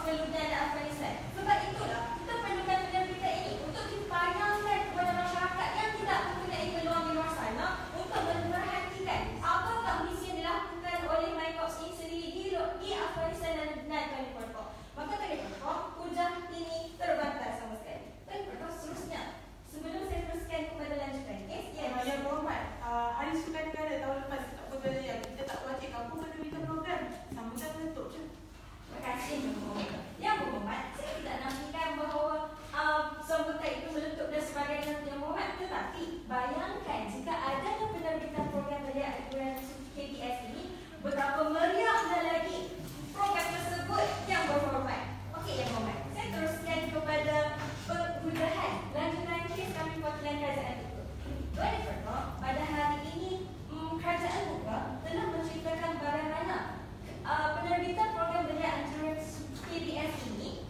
perlunya Afghanistan. Sebab itulah kita perlukan penerbitan ini untuk dipanjangkan kepada masyarakat yang tidak mempunyai peluang di luar sana untuk memerhatikan apakah misi yang dilakukan oleh MyCops ini sendiri di Afghanistan dan Tuan Pokok. Maka Tuan Pokok, hujah ini terbatas sama sekali. Tuan Pokok, seterusnya, sebelum saya teruskan kepada lanjutan kes, Yang Berhormat, Hari Sukan Negara tahun lepas tak berjaya, kita tak wajib kamu menerbitkan program. Sambutan meletup je. Terima kasih Yang Berhormat. Yang Berhormat, saya tidak nafikan bahawa sambutan itu meletup dan sebagainya Yang Berhormat. Tetapi bayangkan jika adanya penerbitan program belia anjuran KBS ini, betapa meriahnya lagi program tersebut Yang Berhormat. Okey Yang Berhormat, saya teruskan kepada penghujahan lanjutan kes kami perwakilan kerajaan itu. Tuan Pokok, pada hari ini kerajaan juga telah menceritakan bagaimana penerbitan program belia anjuran KBS ini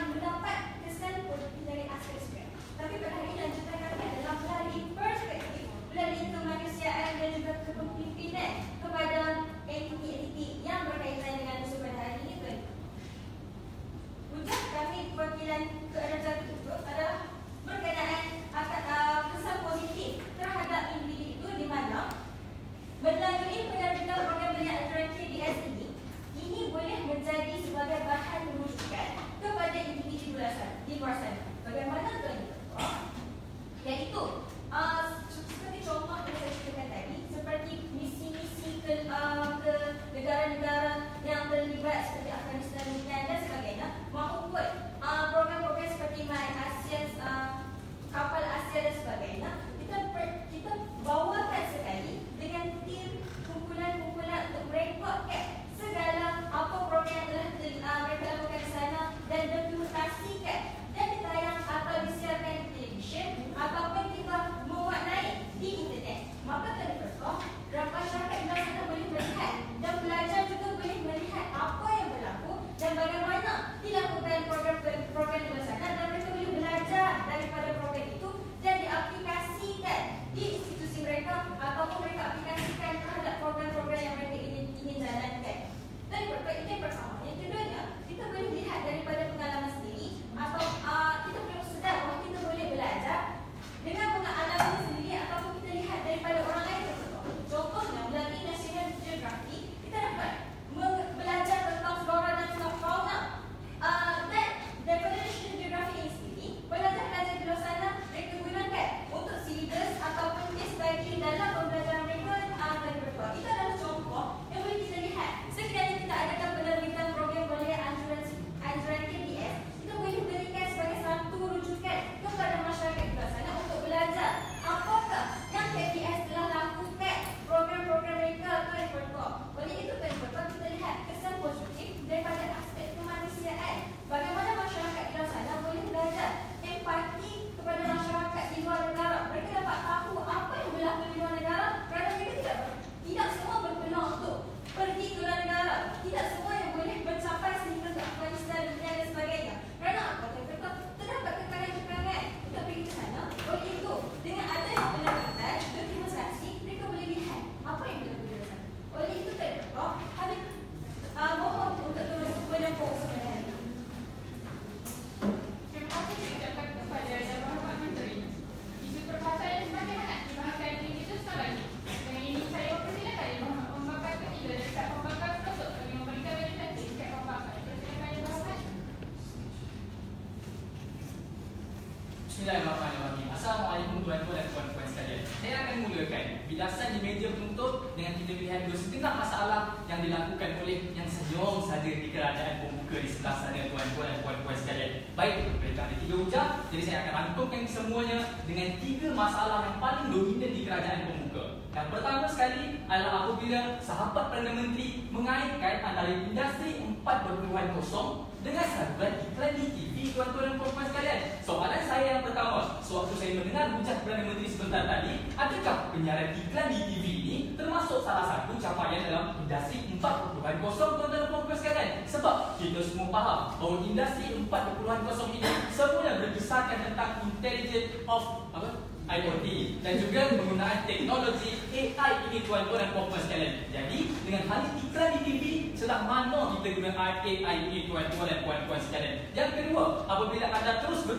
mendapat kesan positif dari aspek sosial. Tapi pada hari ini lanjutan kami adalah melalui perspektif, melalui kemanusiaan dan juga kepemimpinan kepada entiti-entiti yang berkaitan dengan isu pada hari ini. Tuan, hujah kami perwakilan kerajaan itu adalah berkenaan kesan positif terhadap individu itu di mana melalui penerbitan program belia anjuran KBS ini boleh menjadi sebagai bahan rujukan kepada individu di luar sana. Bagaimana Tuan? Iaitu seperti contoh yang saya ceritakan tadi, seperti misi-misi ke negara-negara yang terlibat seperti Afghanistan dan sebagainya, maupun program-program seperti ASEAN, kapal Asia dan sebagainya, kita bawakan sekali dengan tim kumpulan-kumpulan untuk merekodkan segala apa program yang telah mereka lakukan di sana dan dokumentasikan dan ditayang atau disiarkan di televisyen ataupun kita mewarnai di internet. Maka terdapat masyarakat di sana boleh melihat dan belajar juga boleh melihat apa yang berlaku dan bagaimana dilakukan program-program di sana, dan mereka boleh belajar daripada program itu dan diaplikasikan di institusi mereka ataupun mereka aplikasikan terhadap program-program yang mereka ingin jalankan. Dan itu yang pertama. Yang keduanya, kita boleh lihat daripada pengalaman sendiri atau kita perlu sedar bahawa kita boleh belajar dengan pengalaman sendiri ataupun kita lihat daripada orang lain tersebut. Contohnya, melalui National Geographic, kita dapat belajar tentang flora dan fauna. Dan daripada National Geographic ini sendiri, pelajar-pelajar di luar sana mereka gunakan untuk syllabus ataupun case study dalam pembelajaran mereka dan berbuat. Itu adalah contoh yang boleh kita lihat. Sekiranya kita adakan penerbitan program belia anjuran KBS, kita boleh berikan sebagai satu rujukan kepada masyarakat di luar sana untuk belajar apakah yang KBS telah lakukan program-program mereka Tuan Pokok. Oleh itu Tuan Pokok, kita lihat kesan positif daripada aspek kemanusiaan. Bagaimana masyarakat di luar sana boleh belajar empati kepada masyarakat di luar negara. Mereka dapat tahu apa yang berlaku di luar negara kerana mereka tidak semua berpeluang untuk pergi ke luar negara. Tidak semua yang boleh mencapai sehingga ke Afghanistan dan sebagainya. Kerana apa? Terdapat kekurangan-kekurangan untuk pergi ke sana. Oleh itu, dengan adanya penerbitan dokumentasi, mereka boleh lihat apa yang berlaku di luar sana. Oleh itu, kami mohon untuk terus menempuh sebenarnya. Terima kasih diucapkan kepada Yang Berhormat Menteri. Isu perpacayan semakin hangat dibahaskan di situ sekali. Dengan ini saya mempersilakan Yang Berhormat Pembakar ketiga dan Staf Pembakar penutup bagi memberikan presentasi Staf Pembakar. Persilakan Yang Berhormat. Bismillahirrahmanirrahim. Assalamualaikum tuan-tuan dan puan-puan sekalian. Saya akan mulakan bilasan di meja penutup dengan kita melihat dua setengah masalah yang dilakukan oleh yang sejauh saja di kerajaan pembuka di sebelah sana tuan-tuan dan puan-puan sekalian. Baik, mereka ada 3 hujah, jadi saya akan rangkumkan semuanya dengan 3 masalah yang paling dominan di kerajaan pembuka. Yang pertama sekali adalah apabila sahabat Perdana Menteri mengaitkan antara industri 4.0 dengan saluran iklan di TV, tuan-tuan dan puan-puan sekalian. Soalan saya yang pertama, sewaktu saya mendengar hujah Perdana Menteri sebentar tadi, adakah penyiaran iklan di TV ini termasuk salah satu capaian dalam industri 4.0, tuan-tuan dan puan-puan sekalian? Sebab kita semua faham bahawa industri 4.0 ini semula berbisarkan tentang intelligence of IoT dan juga penggunaan teknologi AI ini, tuan-tuan dan puan-puan sekalian. Jadi dengan hal iklan di TV, sedang mana kita guna AI ini, tuan-tuan dan puan-puan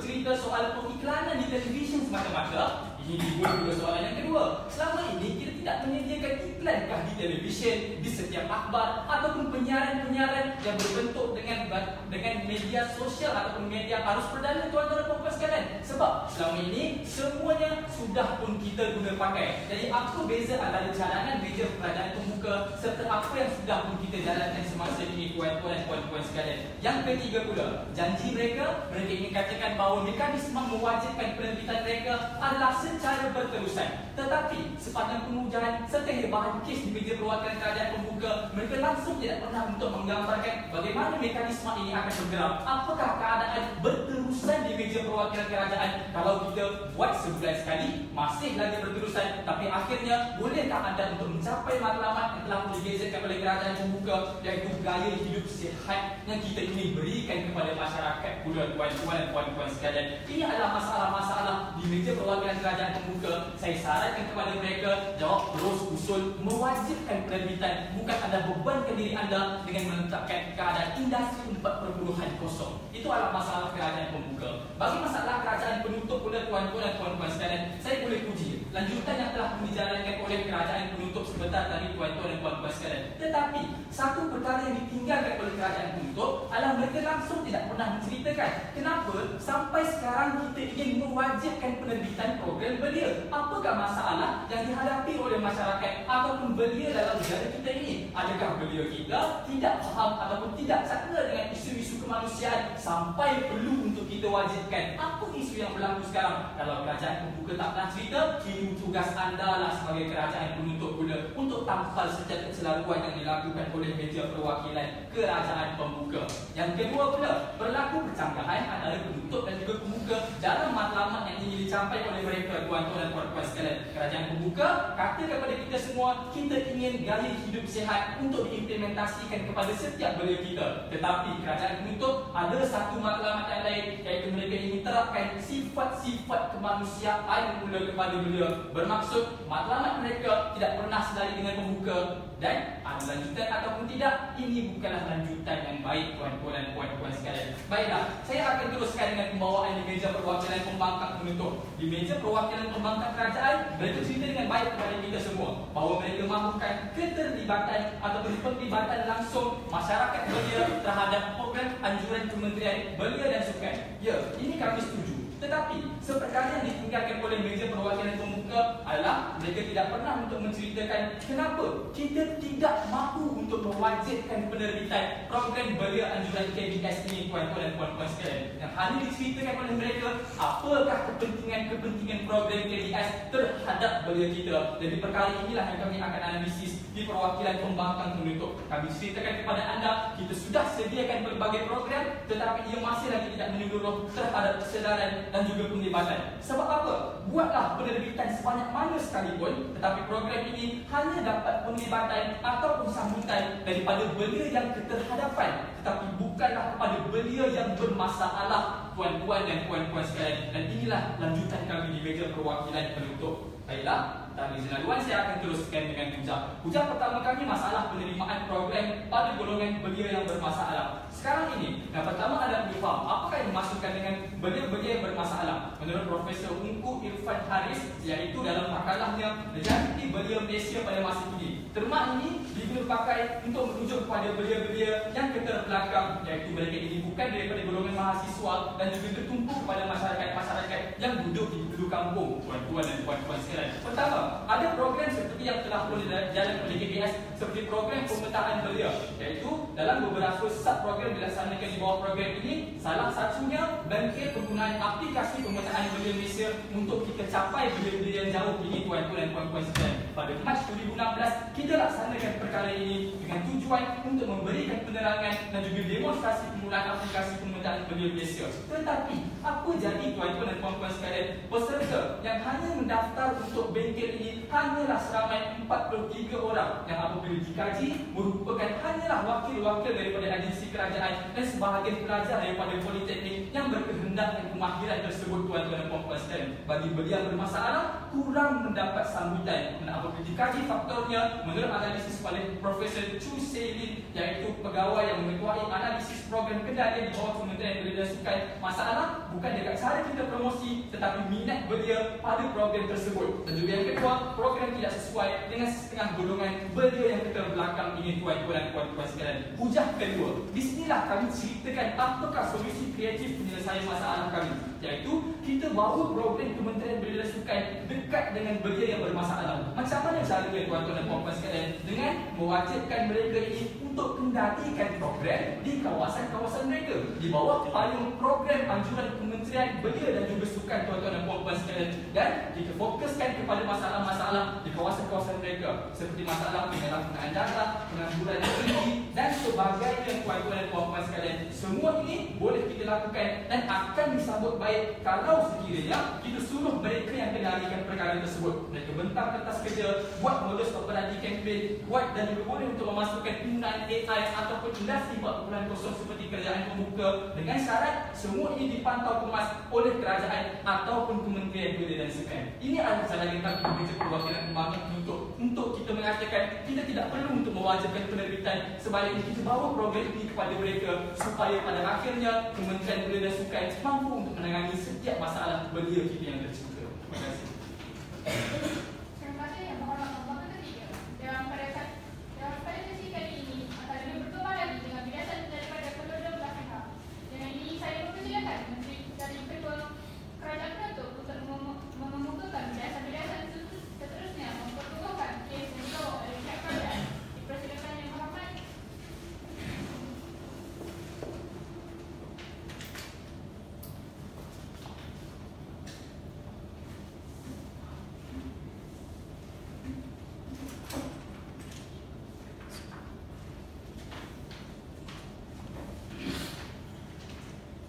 bercerita soal pengiklanan di televisyen semata-mata, ini timbul juga soalan yang kedua. Selama ini kita tidak menyediakan iklankah di televisyen, di setiap akhbar ataupun penyiaran-penyiaran yang berbentuk dengan media sosial ataupun media arus perdana, tuan-tuan dan puan-puan sekalian? Sebab selama ini semuanya sudah pun kita guna pakai. Jadi apa beza antara cadangan media kerajaan pembuka serta apa yang sudah pun kita jalankan semasa ini, tuan-tuan dan puan-puan sekalian? Yang ketiga pula, janji mereka ingin katakan bahawa mekanisme mewajibkan penerbitan mereka adalah secara berterusan. Tetapi sepanjang pengujian serta hebahan kes di meja perwakilan kerajaan pembuka, mereka langsung tidak pernah untuk menggambarkan bagaimana mekanisme ini akan bergerak. Apakah keadaan berterusan di meja perwakilan kerajaan? Kalau kita buat sebulan sekali, masih lagi berterusan, tapi akhirnya bolehkah anda untuk mencapai matlamat yang telah digezetkan oleh kerajaan pembuka, iaitu gaya hidup sihat yang kita ingin berikan kepada masyarakat pula, tuan-tuan dan puan-puan sekalian? Ini adalah masalah-masalah di meja perwakilan kerajaan pembuka. Saya sarankan kepada mereka jawab terus usul mewajibkan penerbitan, bukan anda bebankan diri anda dengan menetapkan keadaan industri 4.0. Itu adalah masalah kerajaan pembuka. Bagi masalah kerajaan penutup pula, tuan-tuan dan puan-puan sekalian, saya boleh puji lanjutan yang telah dijalankan oleh kerajaan penutup sebentar tadi, tuan-tuan dan puan-puan sekalian. Tetapi satu perkara yang ditinggalkan oleh kerajaan penutup adalah mereka langsung tidak pernah menceritakan kenapa sampai sekarang kita ingin mewajibkan penerbitan program belia. Apakah masalah yang dihadapi oleh masyarakat ataupun belia dalam negara kita ini? Adakah belia kita tidak faham ataupun tidak sadar dengan isu-isu kemanusiaan sampai perlu untuk kita wajibkan? Apa isu yang berlaku sekarang? Kalau kerajaan pembuka tak pernah cerita, kini tugas anda lah sebagai kerajaan penutup pula untuk tampal setiap kecelaruan yang dilakukan oleh meja perwakilan kerajaan pembuka. Yang kedua pula, berlaku percanggahan antara penutup dan juga pembuka dalam matlamat yang ingin dicapai oleh mereka, tuan-tuan dan puan-puan sekalian. Kerajaan pembuka kata kepada kita semua, kita ingin gaya hidup sihat untuk diimplementasikan kepada setiap belia kita. Tetapi kerajaan penutup ada satu matlamat yang lain, iaitu mereka ingin terapkan sifat-sifat kemanusiaan mula kepada belia. Bermaksud matlamat mereka tidak pernah selari dengan pembuka. Dan ada lanjutan ataupun tidak, ini bukanlah lanjutan yang baik, tuan-tuan dan puan-puan sekalian. Baiklah, saya akan teruskan dengan pembawaan di meja perwakilan pembangkang penutup. Di meja perwakilan pembangkang kerajaan, mereka cerita dengan baik kepada kita semua bahawa mereka mahukan keterlibatan ataupun penglibatan langsung masyarakat belia terhadap program anjuran Kementerian Belia dan Sukan. Ya, ini kami setuju. Tetapi seperkara yang ditinggalkan oleh meja perwakilan pembuka adalah mereka tidak pernah untuk menceritakan kenapa kita tidak mahu untuk mewajibkan penerbitan program belia anjuran KBS ini, tuan-tuan dan puan-puan sekalian. Yang hanya diceritakan oleh mereka apakah kepentingan program KBS terhadap belia kita. Jadi perkara inilah yang kami akan analisis di perwakilan pembangkang penutup. Kami ceritakan kepada anda, kita sudah sediakan berbagai program, tetapi ia masih lagi tidak menyeluruh terhadap kesedaran dan juga penglibatan. Sebab apa? Buatlah penerbitan sebanyak mana sekalipun, tetapi program ini hanya dapat penglibatan ataupun sambutan daripada belia yang keterhadapan, tetapi bukanlah kepada belia yang bermasalah, tuan-tuan dan puan-puan sekalian. Dan inilah lanjutan kami di meja perwakilan penutup. Baiklah, dari laluan saya akan teruskan dengan hujah. Hujah pertama kami masalah penerimaan program pada golongan belia yang bermasalah. Sekarang ini, yang pertama adalah faham apakah yang dimaksudkan dengan belia-belia yang bermasalah. Menurut Profesor Ungku Irfan Haris, iaitu dalam makalahnya Identiti Belia Malaysia pada masa kini, terma ini dipakai untuk merujuk kepada belia-belia yang keterbelakang, iaitu mereka ini bukan daripada golongan mahasiswa dan juga tertumpu kepada masyarakat-masyarakat yang duduk di hulu kampung, tuan-tuan dan puan-puan sekalian. Pertama, ada program seperti yang telah jalan oleh KBS seperti program pemetaan belia, iaitu dalam beberapa sub-program dilaksanakan di bawah program ini. Salah satunya bangkit penggunaan aplikasi pemetaan belia Malaysia untuk kita capai belia-belia yang jauh ini, tuan-tuan dan puan-puan sekalian. Pada Mac 2016, kita laksanakan perkara ini dengan tujuan untuk memberikan penerangan dan juga demonstrasi penggunaan aplikasi pemetaan belia Malaysia. Tetapi, apa jadi, tuan-tuan dan puan-puan sekalian? Peserta yang hanya mendaftar untuk bengkel ini hanyalah seramai 43 orang, yang apabila dikaji merupakan hanyalah wakil-wakil daripada agensi kerajaan dan sebahagian pelajar daripada politeknik yang berkehendak dan kemahiran tersebut, tuan-tuan dan puan-puan sekalian. Bagi belia bermasalah, kurang mendapat sambutan. Dan apabila dikaji faktornya, menurut analisis oleh Profesor Chu Selin, iaitu pegawai yang mengetuai analisis program kendalian di bawah Kementerian Kementerian Belia dan Sukan. Masalah bukan dekat cara kita promosi, tetapi minat belia pada program tersebut. Dan juga yang kedua, program tidak sesuai dengan setengah golongan belia yang terbelakang ini, tuan-tuan dan puan-puan sekalian. Hujah kedua, di sinilah kami ceritakan apakah solusi kreatif penyelesaian masalah kami, iaitu kita bawa program Kementerian Belia dan Sukan dekat dengan belia yang bermasalah. Macam mana caranya, tuan-tuan dan puan-puan sekalian? Dengan mewajibkan mereka ini untuk kendalikan program di kawasan-kawasan mereka di bawah payung program anjuran Kementerian Belia dan juga Sukan, tuan-tuan dan puan-puan sekalian. Dan kita fokuskan kepada masalah-masalah di kawasan-kawasan mereka, seperti masalah penyalahgunaan data, pengangguran yang tinggi dan sebagainya, tuan-tuan dan puan-puan sekalian. Semua ini boleh kita lakukan dan akan disambut baik kalau sekiranya kita suruh mereka yang kendalikan perkara tersebut. Mereka bentang kertas kerja, buat modus operandi campaign, buat dan juga boleh untuk memasukkan penggunaan AI ataupun industri 4.0 seperti kerjaan pembuka, dengan syarat semua ini dipantau kemas oleh kerajaan ataupun Kementerian Belia dan Sukan. Ini adalah cara yang kami berikan perwakilan pembangunan untuk kita mengatakan kita tidak perlu untuk mewajibkan penerbitan, sebaliknya kita bawa program ini kepada mereka supaya pada akhirnya Kementerian Belia dan Sukan mampu untuk menangani setiap masalah belia kita yang tercipta. Terima kasih. Terima kasih yang berhormat pembantu ketiga. Dalam pada sesi kali ini akan lebih berkembang lagi dengan bidasan daripada kedua-dua belah pihak. Dengan ini saya mempersilakan Menteri dari Ketua Kerajaan Penuntut untuk mengemukakan bidasan-bidasan seterusnya mempertemukan kes yang dibawa oleh pihak kerajaan. Dipersilakan yang berhormat.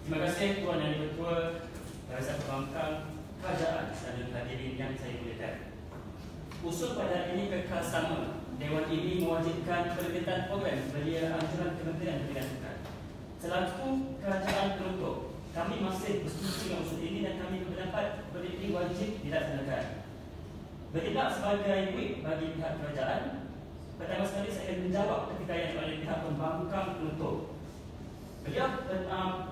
Terima kasih Tuan Yang Ketua Barisan Pembangkang Kerajaan dan hadirin yang saya muliakan. Usul pada hari ini kekal sama. Dewan ini mewajibkan penerbitan program belia anjuran Kementerian Belia dan Sukan. Selaku Kerajaan Penuntut, kami masih bersetuju dengan usul ini dan kami berpendapat benda ini wajib dilaksanakan. Bertindak sebagai wik bagi pihak kerajaan, pertama sekali saya akan menjawab pertikaian oleh pihak pembangkang penuntut. Beliau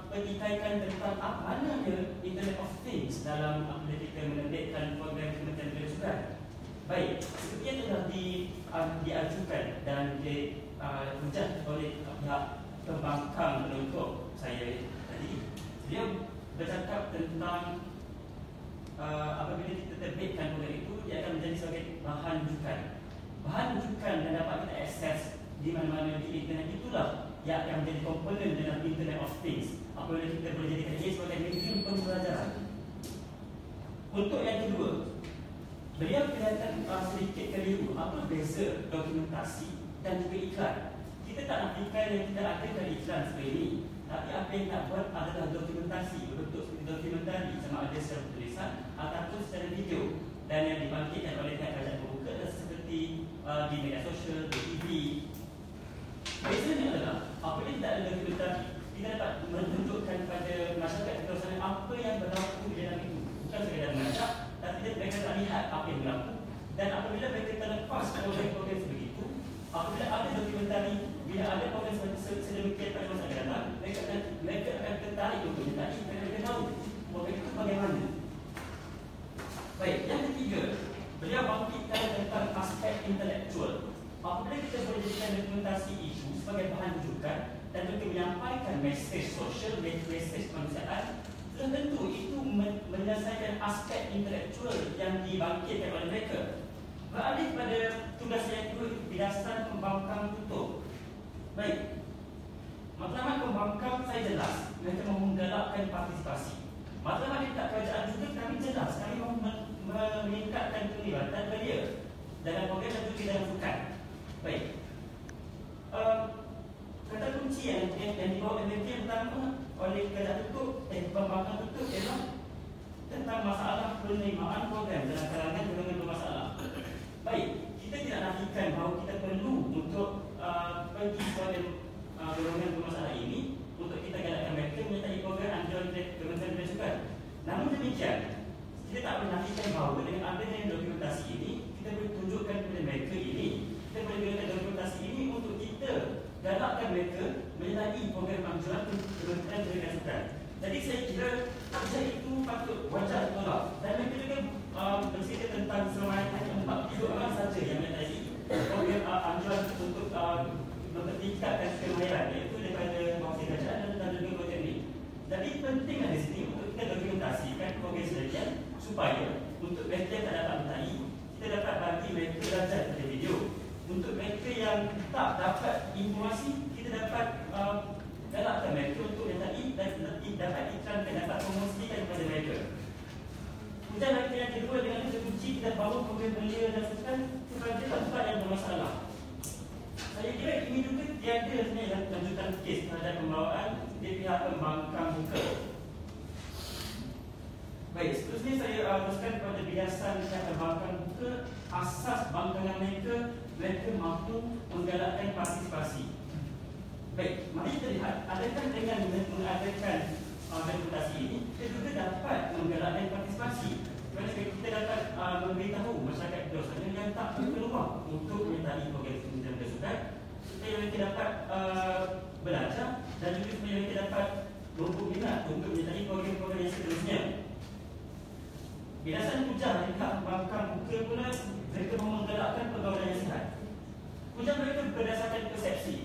pertikaikan tentang apa mananya Internet of Things dalam apabila kita menerbitkan program Kementerian Belia dan Sukan. Baik, seperti yang telah diajukan dan dihujat oleh pihak pembangkang penuntut saya tadi, beliau bercakap tentang apabila kita terbitkan program itu, dia akan menjadi sebagai bahan rujukan. Bahan rujukan yang dapat kita akses di mana-mana di internet itulah yang akan menjadi komponen dalam Internet of Things. Apabila kita boleh jadikan ia sebagai medium pembelajaran. Untuk yang kedua, beliau kelihatan sedikit keliru apa beza dokumentasi dan juga iklan. Kita tak nafikan yang kita adakan iklan seperti ini, tapi apa yang nak buat adalah dokumentasi berbentuk seperti dokumentari, sama ada secara tulisan ataupun secara video, dan yang dibangkitkan oleh pihak kerajaan pembuka adalah seperti di media sosial, di TV. Bezanya adalah apabila tidak ada dokumentari, kita dapat menunjukkan kepada masyarakat di kawasan apa yang berlaku di dalam itu, bukan sekadar mengajar, tapi mereka tak lihat apa yang berlaku. Dan apabila mereka terlepas program-program sebegitu, apabila ada dokumentari, bila ada program sedemikian pada masa akan datang, mereka akan tertarik untuk mencari, mereka tahu program itu bagaimana. Baik, yang ketiga, beliau bangkitkan tentang aspek intelektual. Apabila kita boleh jadikan dokumentasi isu sebagai bahan rujukan dan juga menyampaikan mesej sosial, mesej kemanusiaan, tentu itu menyelesaikan aspek intelektual yang dibangkitkan oleh mereka. Beralih pada tugas yang kedua, bidasan pembangkang tutup. Baik, matlamat pembangkang saya jelas, mereka mahu menggalakkan partisipasi. Matlamat di pihak kerajaan juga kami jelas, kami mahu meningkatkan terlibatan belia dalam program dan juga dalam sukan. Baik, kata kunci yang dibawa oleh yang pertama oleh kerajaan tutup, pembangkang tutup ialah tentang masalah penerimaan program dalam kalangan golongan bermasalah. Baik, kita tidak nafikan bahawa kita perlu untuk pergi kepada golongan bermasalah ini untuk kita galakkan mereka menyertai program anjuran Kementerian Belia dan Sukan. Namun demikian, kita tak boleh nafikan bahawa dengan adanya dokumentasi ini, kita boleh tunjukkan kepada mereka ini, kita boleh gunakan dokumentasi ini untuk kita galakkan mereka menyertai program anjuran Kementerian Belia dan Sukan. Jadi saya kira kerja itu patut wajar ditolak. Dan mereka juga bercerita tentang semangat 47 orang saja yang menyertai program anjuran untuk mempertingkatkan kemahiran, iaitu daripada bangsa kerajaan dan juga politeknik. Jadi pentinglah di sini untuk kita dokumentasikan program sedajian supaya untuk mereka yang tak dapat menyertai, kita dapat bagi mereka belajar pada video. Untuk mereka yang tak dapat informasi, kita dapat galakkan mereka untuk menyertai dan dapat iklankan, dapat promosikan kepada mereka. Kemudian mereka yang kedua, dengan kita kunci kita bawa program belia dan sukan kepada tempat yang bermasalah. Saya kira ini juga tiada sebenarnya lanjutan kes terhadap pembawaan di pihak pembangkang muka. Baik, seterusnya saya teruskan kepada biasan pihak pembangkang muka. Asas bangkangan mereka mampu menggalakkan partisipasi. Baik, mari kita lihat, adakah dengan mengadakan reputasi ini, kita juga dapat menggalakkan partisipasi. Kerana kita dapat memberitahu masyarakat Johor yang tak berpeluang untuk menyertai program Kementerian Bersukan, supaya mereka dapat belajar dan juga supaya mereka dapat mempunyai minat untuk menyertai program-program yang seterusnya. Biasan hujah dari pihak pembangkang muka pula, mereka menggalakkan pergaulan yang sihat. Hujah mereka berdasarkan persepsi.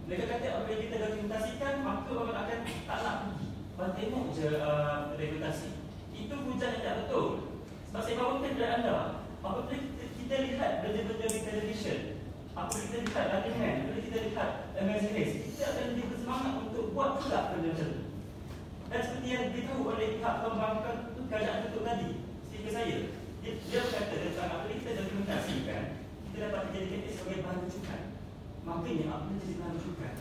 Mereka kata apabila kita dokumentasikan, maka orang akan tak nak pergi. Tengok je reputasi. Itu hujah yang tak betul. Sebab saya bawakan kepada anda, apabila kita lihat benda-benda di televisyen, apabila kita lihat Running Man, apabila kita lihat Amazing Race, kita akan lebih bersemangat untuk buat pula benda macam itu. Dan seperti yang diberitahu oleh pihak pembangkang kerajaan tutup tadi, speaker saya, dia berkata tentang apabila kita dokumentasikan, kita dapat dijadikan ia sebagai bahan rujukan. Maknanya apabila jadi bahan rujukan,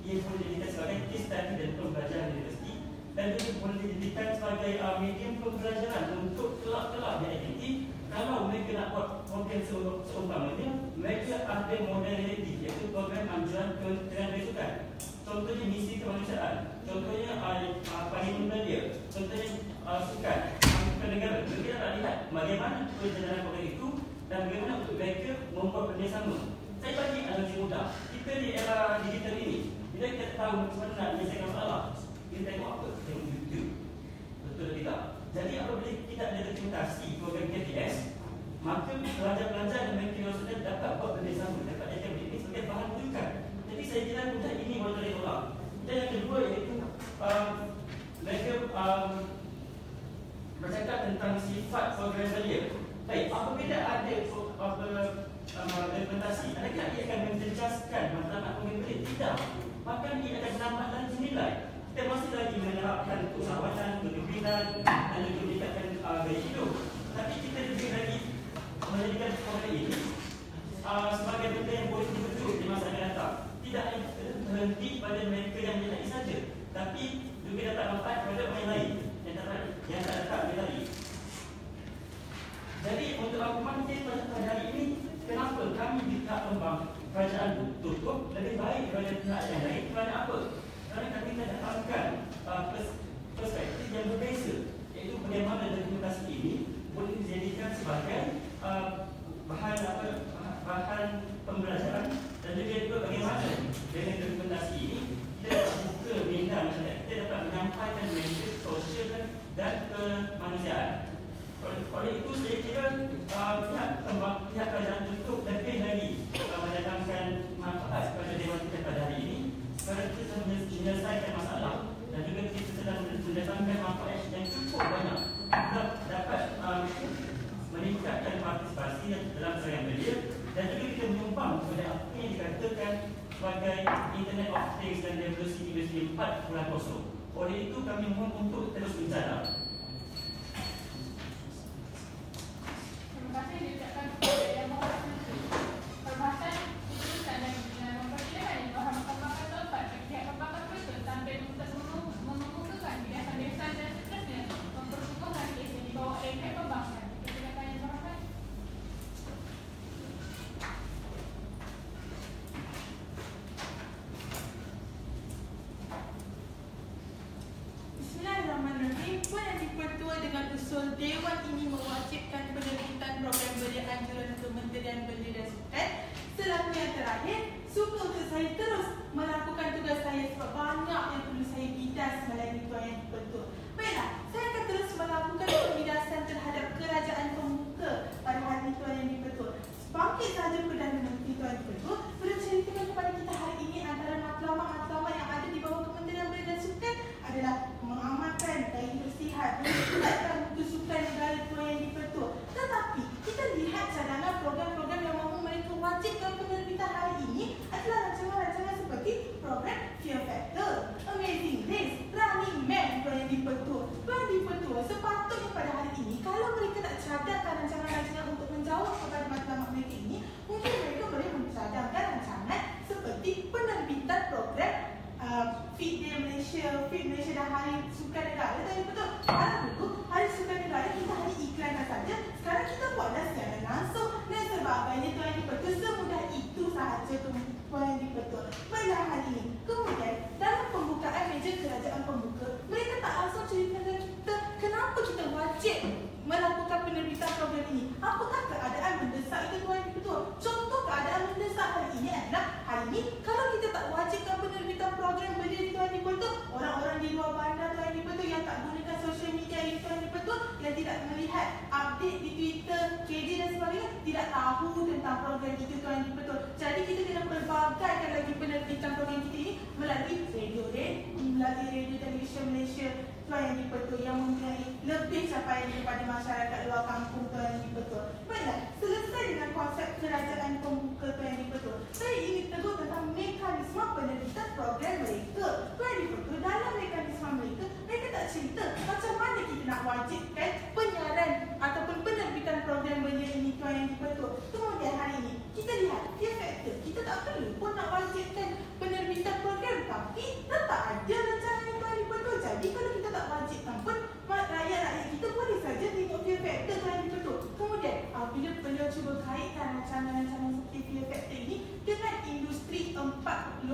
ia boleh dijadikan sebagai case study dan pembelajaran universiti, dan juga boleh dijadikan sebagai medium pembelajaran untuk kelab-kelab yang aktiviti. Kalau mereka nak buat program seumpamanya, mereka ada modaliti, iaitu program anjuran Kementerian Bersukan. Contohnya misi kemanusiaan, contohnya parlimen belia, contohnya sukan, angkutan negara. Mereka dapat lihat bagaimana perjalanan program itu dan bagaimana untuk mereka membuat kerjasama. Saya bagi analogi mudah. Kita di era digital ini, bila kita tahu macam mana nak menyelesaikan masalah, kita tengok apa? Tengok YouTube. Betul atau tidak? Jadi apabila kita ada dokumentasi program KPS, maka pelajar-pelajar dan mereka yang sudah dapat buat kerjasama, dapat jadikan ini sebagai bahan rujukan. Jadi saya kira mudah ini boleh ditolak. Dan yang kedua iaitu mereka bercakap tentang sifat program belia. Baik, apabila ada dokumentasi, adakah ia akan menjejaskan matlamat program belia? Tidak. Bahkan ia akan menambah lagi nilai. Kita masih lagi menerapkan usahawanan, kepimpinan dan juga meningkatkan gaya hidup. Tapi kita juga lagi menjadikan program ini sebagai benda yang boleh dibentuk di masa akan datang. Tidak berhenti pada mereka yang menyertai saja, tapi juga dapat manfaat kepada orang lain yang tak dapat menyertai. Jadi untuk argumen kita pada hari ini, kenapa kami di pihak kerajaan tutup lebih baik daripada pihak yang lain? Kerana apa? Kerana kami tidak datangkan perspektif yang berbeza, iaitu bagaimana dokumentasi ini boleh dijadikan sebagai bahan pembelajaran dan juga bagaimana dengan dokumentasi ini kita dapat buka minda masyarakat, kita dapat menyampaikan mesej sosial dan kemanusiaan. Oleh itu saya kira pihak kerajaan tutup lebih lagi mendatangkan manfaat kepada Dewan kita pada hari ini. Kerana kita menyelesaikan masalah dan juga kita sedang mendatangkan manfaat yang cukup banyak untuk dapat meningkatkan partisipasi dalam serangan belia dan juga kita menyumbang kepada apa yang dikatakan sebagai Internet of Things dan Revolusi Industri 4.0. Oleh itu kami mohon untuk terus bicara. Terima kasih diucapkan kepada Yang Berhormat Menteri. Perbahasan diteruskan dengan mempersilakan Yang Berhormat Pembangkang Tempat bagi pihak pembangkang berikut sampai mengemukakan biasan-biasan dan seterusnya memperkukuhkan kes yang dibawa oleh pihak pembangkang. Silakan Yang Berhormat. Bismillahirrahmanirrahim. Puan yang dipertua dengan usul Dewan ini mewajibkan penerbitan program belia anjuran Kementerian Belia dan Sukan. Selaku yang terakhir, suka untuk saya terus melakukan tugas saya sebab banyak yang perlu saya bidas melalui tuan yang dipertua. Malaysia dan Hari Sukan Negara tadi betul. Kalau dulu Hari Sukan Negara kita hanya iklankan saja. Sekarang kita buatlah siaran langsung dan sebagainya tuan yang betul. Semudah itu sahaja tuan yang betul. Baiklah hari ini. Kemudian dalam pembukaan meja kerajaan pembuka, mereka tak langsung ceritakan kita kenapa kita wajib melakukan penerbitan program ini. Apakah keadaan mendesak itu tuan yang betul? Contoh keadaan mendesak hari ini adalah hari ini kalau kita tak wajibkan penerbitan program belia di tuan yang betul, orang-orang di luar bandar tuan yang betul yang tak gunakan social media ini tuan yang betul, yang tidak melihat update di Twitter, KJ dan sebagainya, tidak tahu tentang program itu tuan yang betul. Jadi kita kena pelbagaikan lagi penerbitan program kita ini melalui radio televisyen Malaysia tuan yang dibetul, yang mempunyai lebih capaian kepada masyarakat luar kampung tuan yang dibetul. Baiklah, selesai dengan konsep kerajaan pembuka tuan yang dibetul, saya ingin tegur tentang mekanisme penerbitan program mereka tuan yang dibetul. Dalam mekanisme mereka tak cerita macam mana kita nak wajibkan penyiaran ataupun penerbitan program belia ini tuan yang dibetul. Kemudian hari ini kita lihat dia faktor, kita tak perlu pun nak wajibkan penerbitan program, tapi tak ada rancangan yang tuan yang dibetul. Jadi kalau kita tak wajibkan pun, rakyat-rakyat kita boleh saja tengok fear factor tuan yang betul. Kemudian bila beliau cuba kaitkan rancangan-rancangan seperti fear factor ini dengan industri 4.0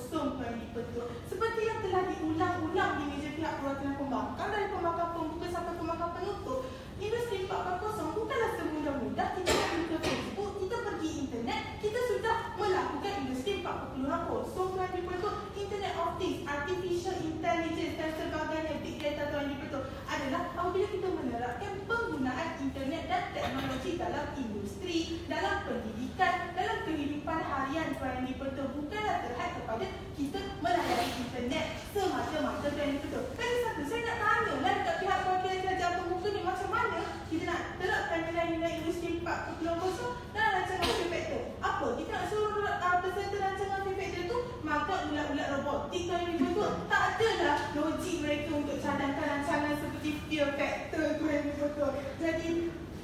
tuan yang betul, seperti yang telah diulang-ulang di meja pihak perwakilan pembangkang dari pembangkang pembuka sampai pembangkang penutup, industri 4.0 bukanlah semudah-mudah kita pergi ke Facebook, kita pergi internet, kita sudah melakukan industri 4.0 tuan yang betul. Internet of Things, Artificial Intelligence dan sebagainya, Big Data tuan yang betul, adalah apabila kita menerapkan penggunaan internet dan teknologi dalam industri, dalam pendidikan, dalam kehidupan harian tuan yang betul. Bukanlah terhad kepada kita melayani internet semata-mata tuan yang betul. Lagi satu, saya nak tanya lah dekat pihak perwakilan kerajaan pembuka ni, macam mana kita nak terapkan nilai-nilai industri 4.0 dalam rancangan fear factor? Apa? Kita nak suruh peserta rancangan fear factor tu makan ulat-ulat robotik tuan yang betul? Tak adalah logik mereka untuk cadangkan rancangan seperti fear factor tuan yang betul. Jadi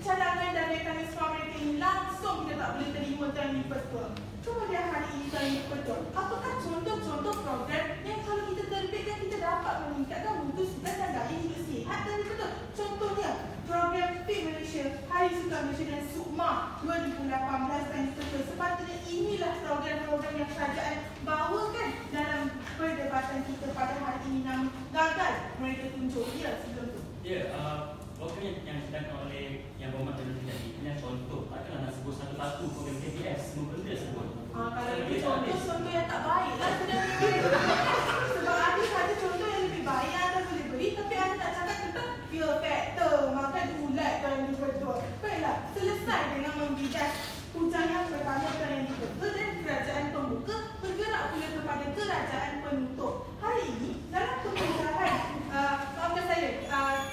cadangan dan mekanisme mereka ini langsung kita tak boleh terima tuan yang betul. Kemudian hari ini tuan yang betul, apakah contoh-contoh program yang kalau kita terbitkan kita dapat meningkatkan mutu sukan dan gaya hidup sihat tuan yang betul? Contohnya program Fit Malaysia, Hari Sukan Malaysia dan SUKMA 2018 tuan yang betul. Sepatutnya inilah program-program yang kerajaan bawakan dalam perdebatan kita pada hari ini, namun gagal mereka tunjuk. Ya, sebelum tu. Ya, program yang sedangkan oleh yang berhormat dan tadi, ini contoh. Takkanlah nak sebut satu-satu program KPS, semua benda sebut. Kalau itu contoh yang tak baik lah sebenarnya. Sebab ada saja contoh yang lebih baik yang anda boleh beri, tapi anda tak cakap tentang fear factor, makan ulat tuan yang betul. Baiklah, selesai dengan membidas hujang yang pertama tuan yang betul dan kerajaan pembuka, bergerak pula kepada kerajaan penutup. Hari ini dalam pembicaraan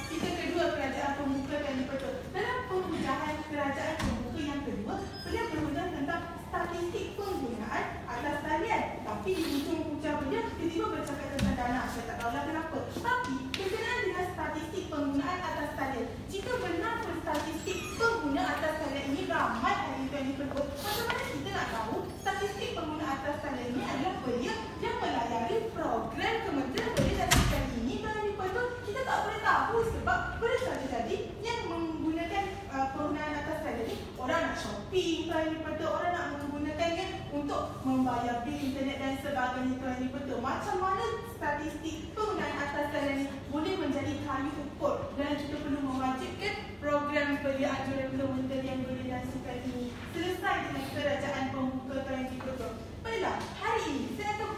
kita kedua kerajaan pembuka tuan yang betul. Dalam pembicaraan kerajaan pembuka yang kedua, beliau berhujang tentang statistik penggunaan atas talian. Tapi di hujung ujar beliau tiba-tiba bercakap tentang dana. Saya tak tahulah kenapa. Tapi berkenaan dengan statistik penggunaan atas talian, jika benar statistik pengguna atas talian ini ramai hari ini betul, macam mana kita nak tahu statistik pengguna atas talian ini adalah belia yang melayari program Kementerian Belia dan Sukan ini tuan yang betul? Kita tak boleh tahu sebab boleh saja jadi yang menggunakan penggunaan atas talian ini orang nak shopping tuan yang betul, orang nak menggunakannya untuk membayar bil internet dan sebagainya tuan yang betul. Macam mana statistik penggunaan atas talian ini boleh menjadi kayu ukur dan kita perlu mewajibkan program belia anjuran Kementerian Belia dan Sukan ini selesai dengan kerajaan pembuka tuan yang betul. Baiklah, hari ini saya akan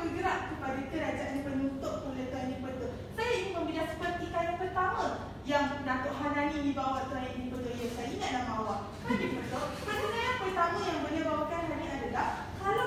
bergerak kepada kerajaan penutup pula tuan yang betul. Saya ingin membidas pertikai yang pertama yang Datuk Hanani dibawa tuan yang betul. Ya, saya ingat nama awak. Tuan yang betul, pertikai yang pertama yang beliau bawakan hari ini adalah kalau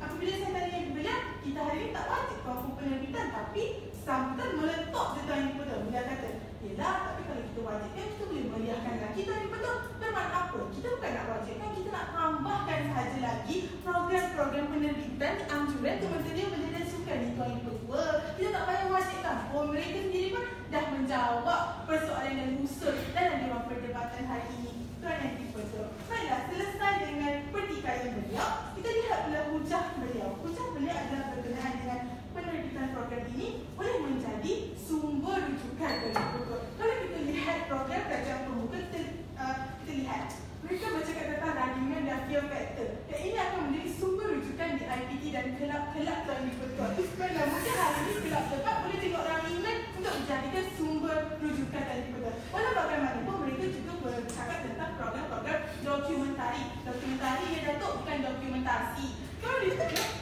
apabila saya tanya beliau, kita hari ini tak wajib mampu penerbitan, tapi sambutan meletup je tuan yang betul. Beliau kata, yelah, tapi kalau kita wajibkan, kita boleh meriahkan lagi tuan yang betul. Bermakna apa? Kita bukan nak wajibkan, kita nak tambahkan sahaja lagi program-program penerbitan anjuran Kementerian Belia dan Sukan ni tuan yang betul. Kita tak payah wajibkan. Mereka sendiri pun dah menjawab persoalan dan usul dalam dewan perdebatan hari ini tuan yang betul. Baiklah, selesai dengan pertikaian beliau, kita lihat pula hujah beliau. Hujah beliau adalah berkenaan dengan penerbitan program ini boleh menjadi sumber rujukan bagi Betul. Kalau kita lihat program Kerajaan Pembuka, kita lihat mereka bercakap tentang randingan dan fear factor, dan ini akan menjadi sumber rujukan di IPT dan kelab-kelab tuan Betul. Kerana mungkin hari ini kelab tempat boleh tengok randingan untuk dijadikan sumber rujukan tadi Betul. Walau bagaimanapun mereka juga bercakap tentang program-program dokumentari. Dokumentari yang Datuk bukan dokumentasi. Kalau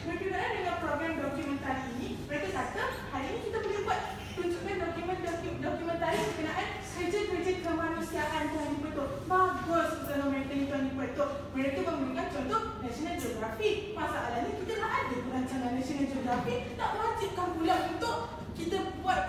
berkenaan dengan program dokumentari ini, mereka kata hari ini kita boleh buat tunjukkan dokumentari berkenaan kerja-kerja kemanusiaan tuan Betul. Bagus usaha mereka ni tuan Betul. Mereka memberikan contoh National Geographic. Masalahnya kita dah ada perancangan National Geographic, tak wajibkan pula untuk kita buat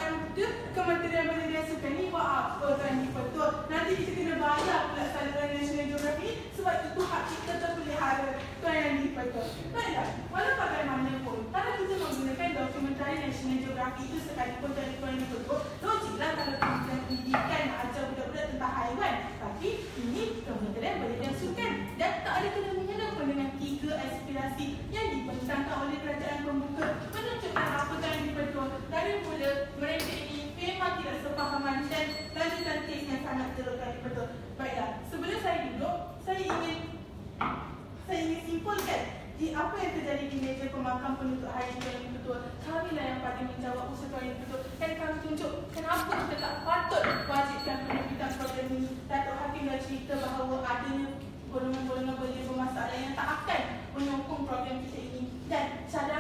Kementerian Belia dan Sukan ni buat apa tuan Betul. Nanti kita kena bayar pula saluran National Geographic sebab itu hak kita terpelihara tuan Betul. Baiklah, walau bagaimanapun kalau kita menggunakan dokumentari National Geographic itu sekalipun tuan Betul, logiklah kalau Kementerian Pendidikan nak ajar budak-budak tentang haiwan, tapi ini Kementerian Belia dan Sukan dan tak ada kena-mengena pun dengan 3 aspirasi yang dibentangkan oleh Kerajaan Pembuka menunjukkan apa tuan Betul. Dari mula mereka ini memang tidak sepahaman dan lanjutan kesnya sangat teruk tuan Betul. Baiklah, sebelum saya duduk, saya ingin simpulkan apa yang terjadi di meja pembangkang penuntut hari tuan Betul. Kamilah yang pada menjawab usaha tuan Betul dan kami tunjuk kenapa kita tak patut wajibkan penerbitan program ini. Datuk Hakim dah cerita bahawa adanya golongan-golongan belia bermasalah yang tak akan menyokong program kita ini dan cara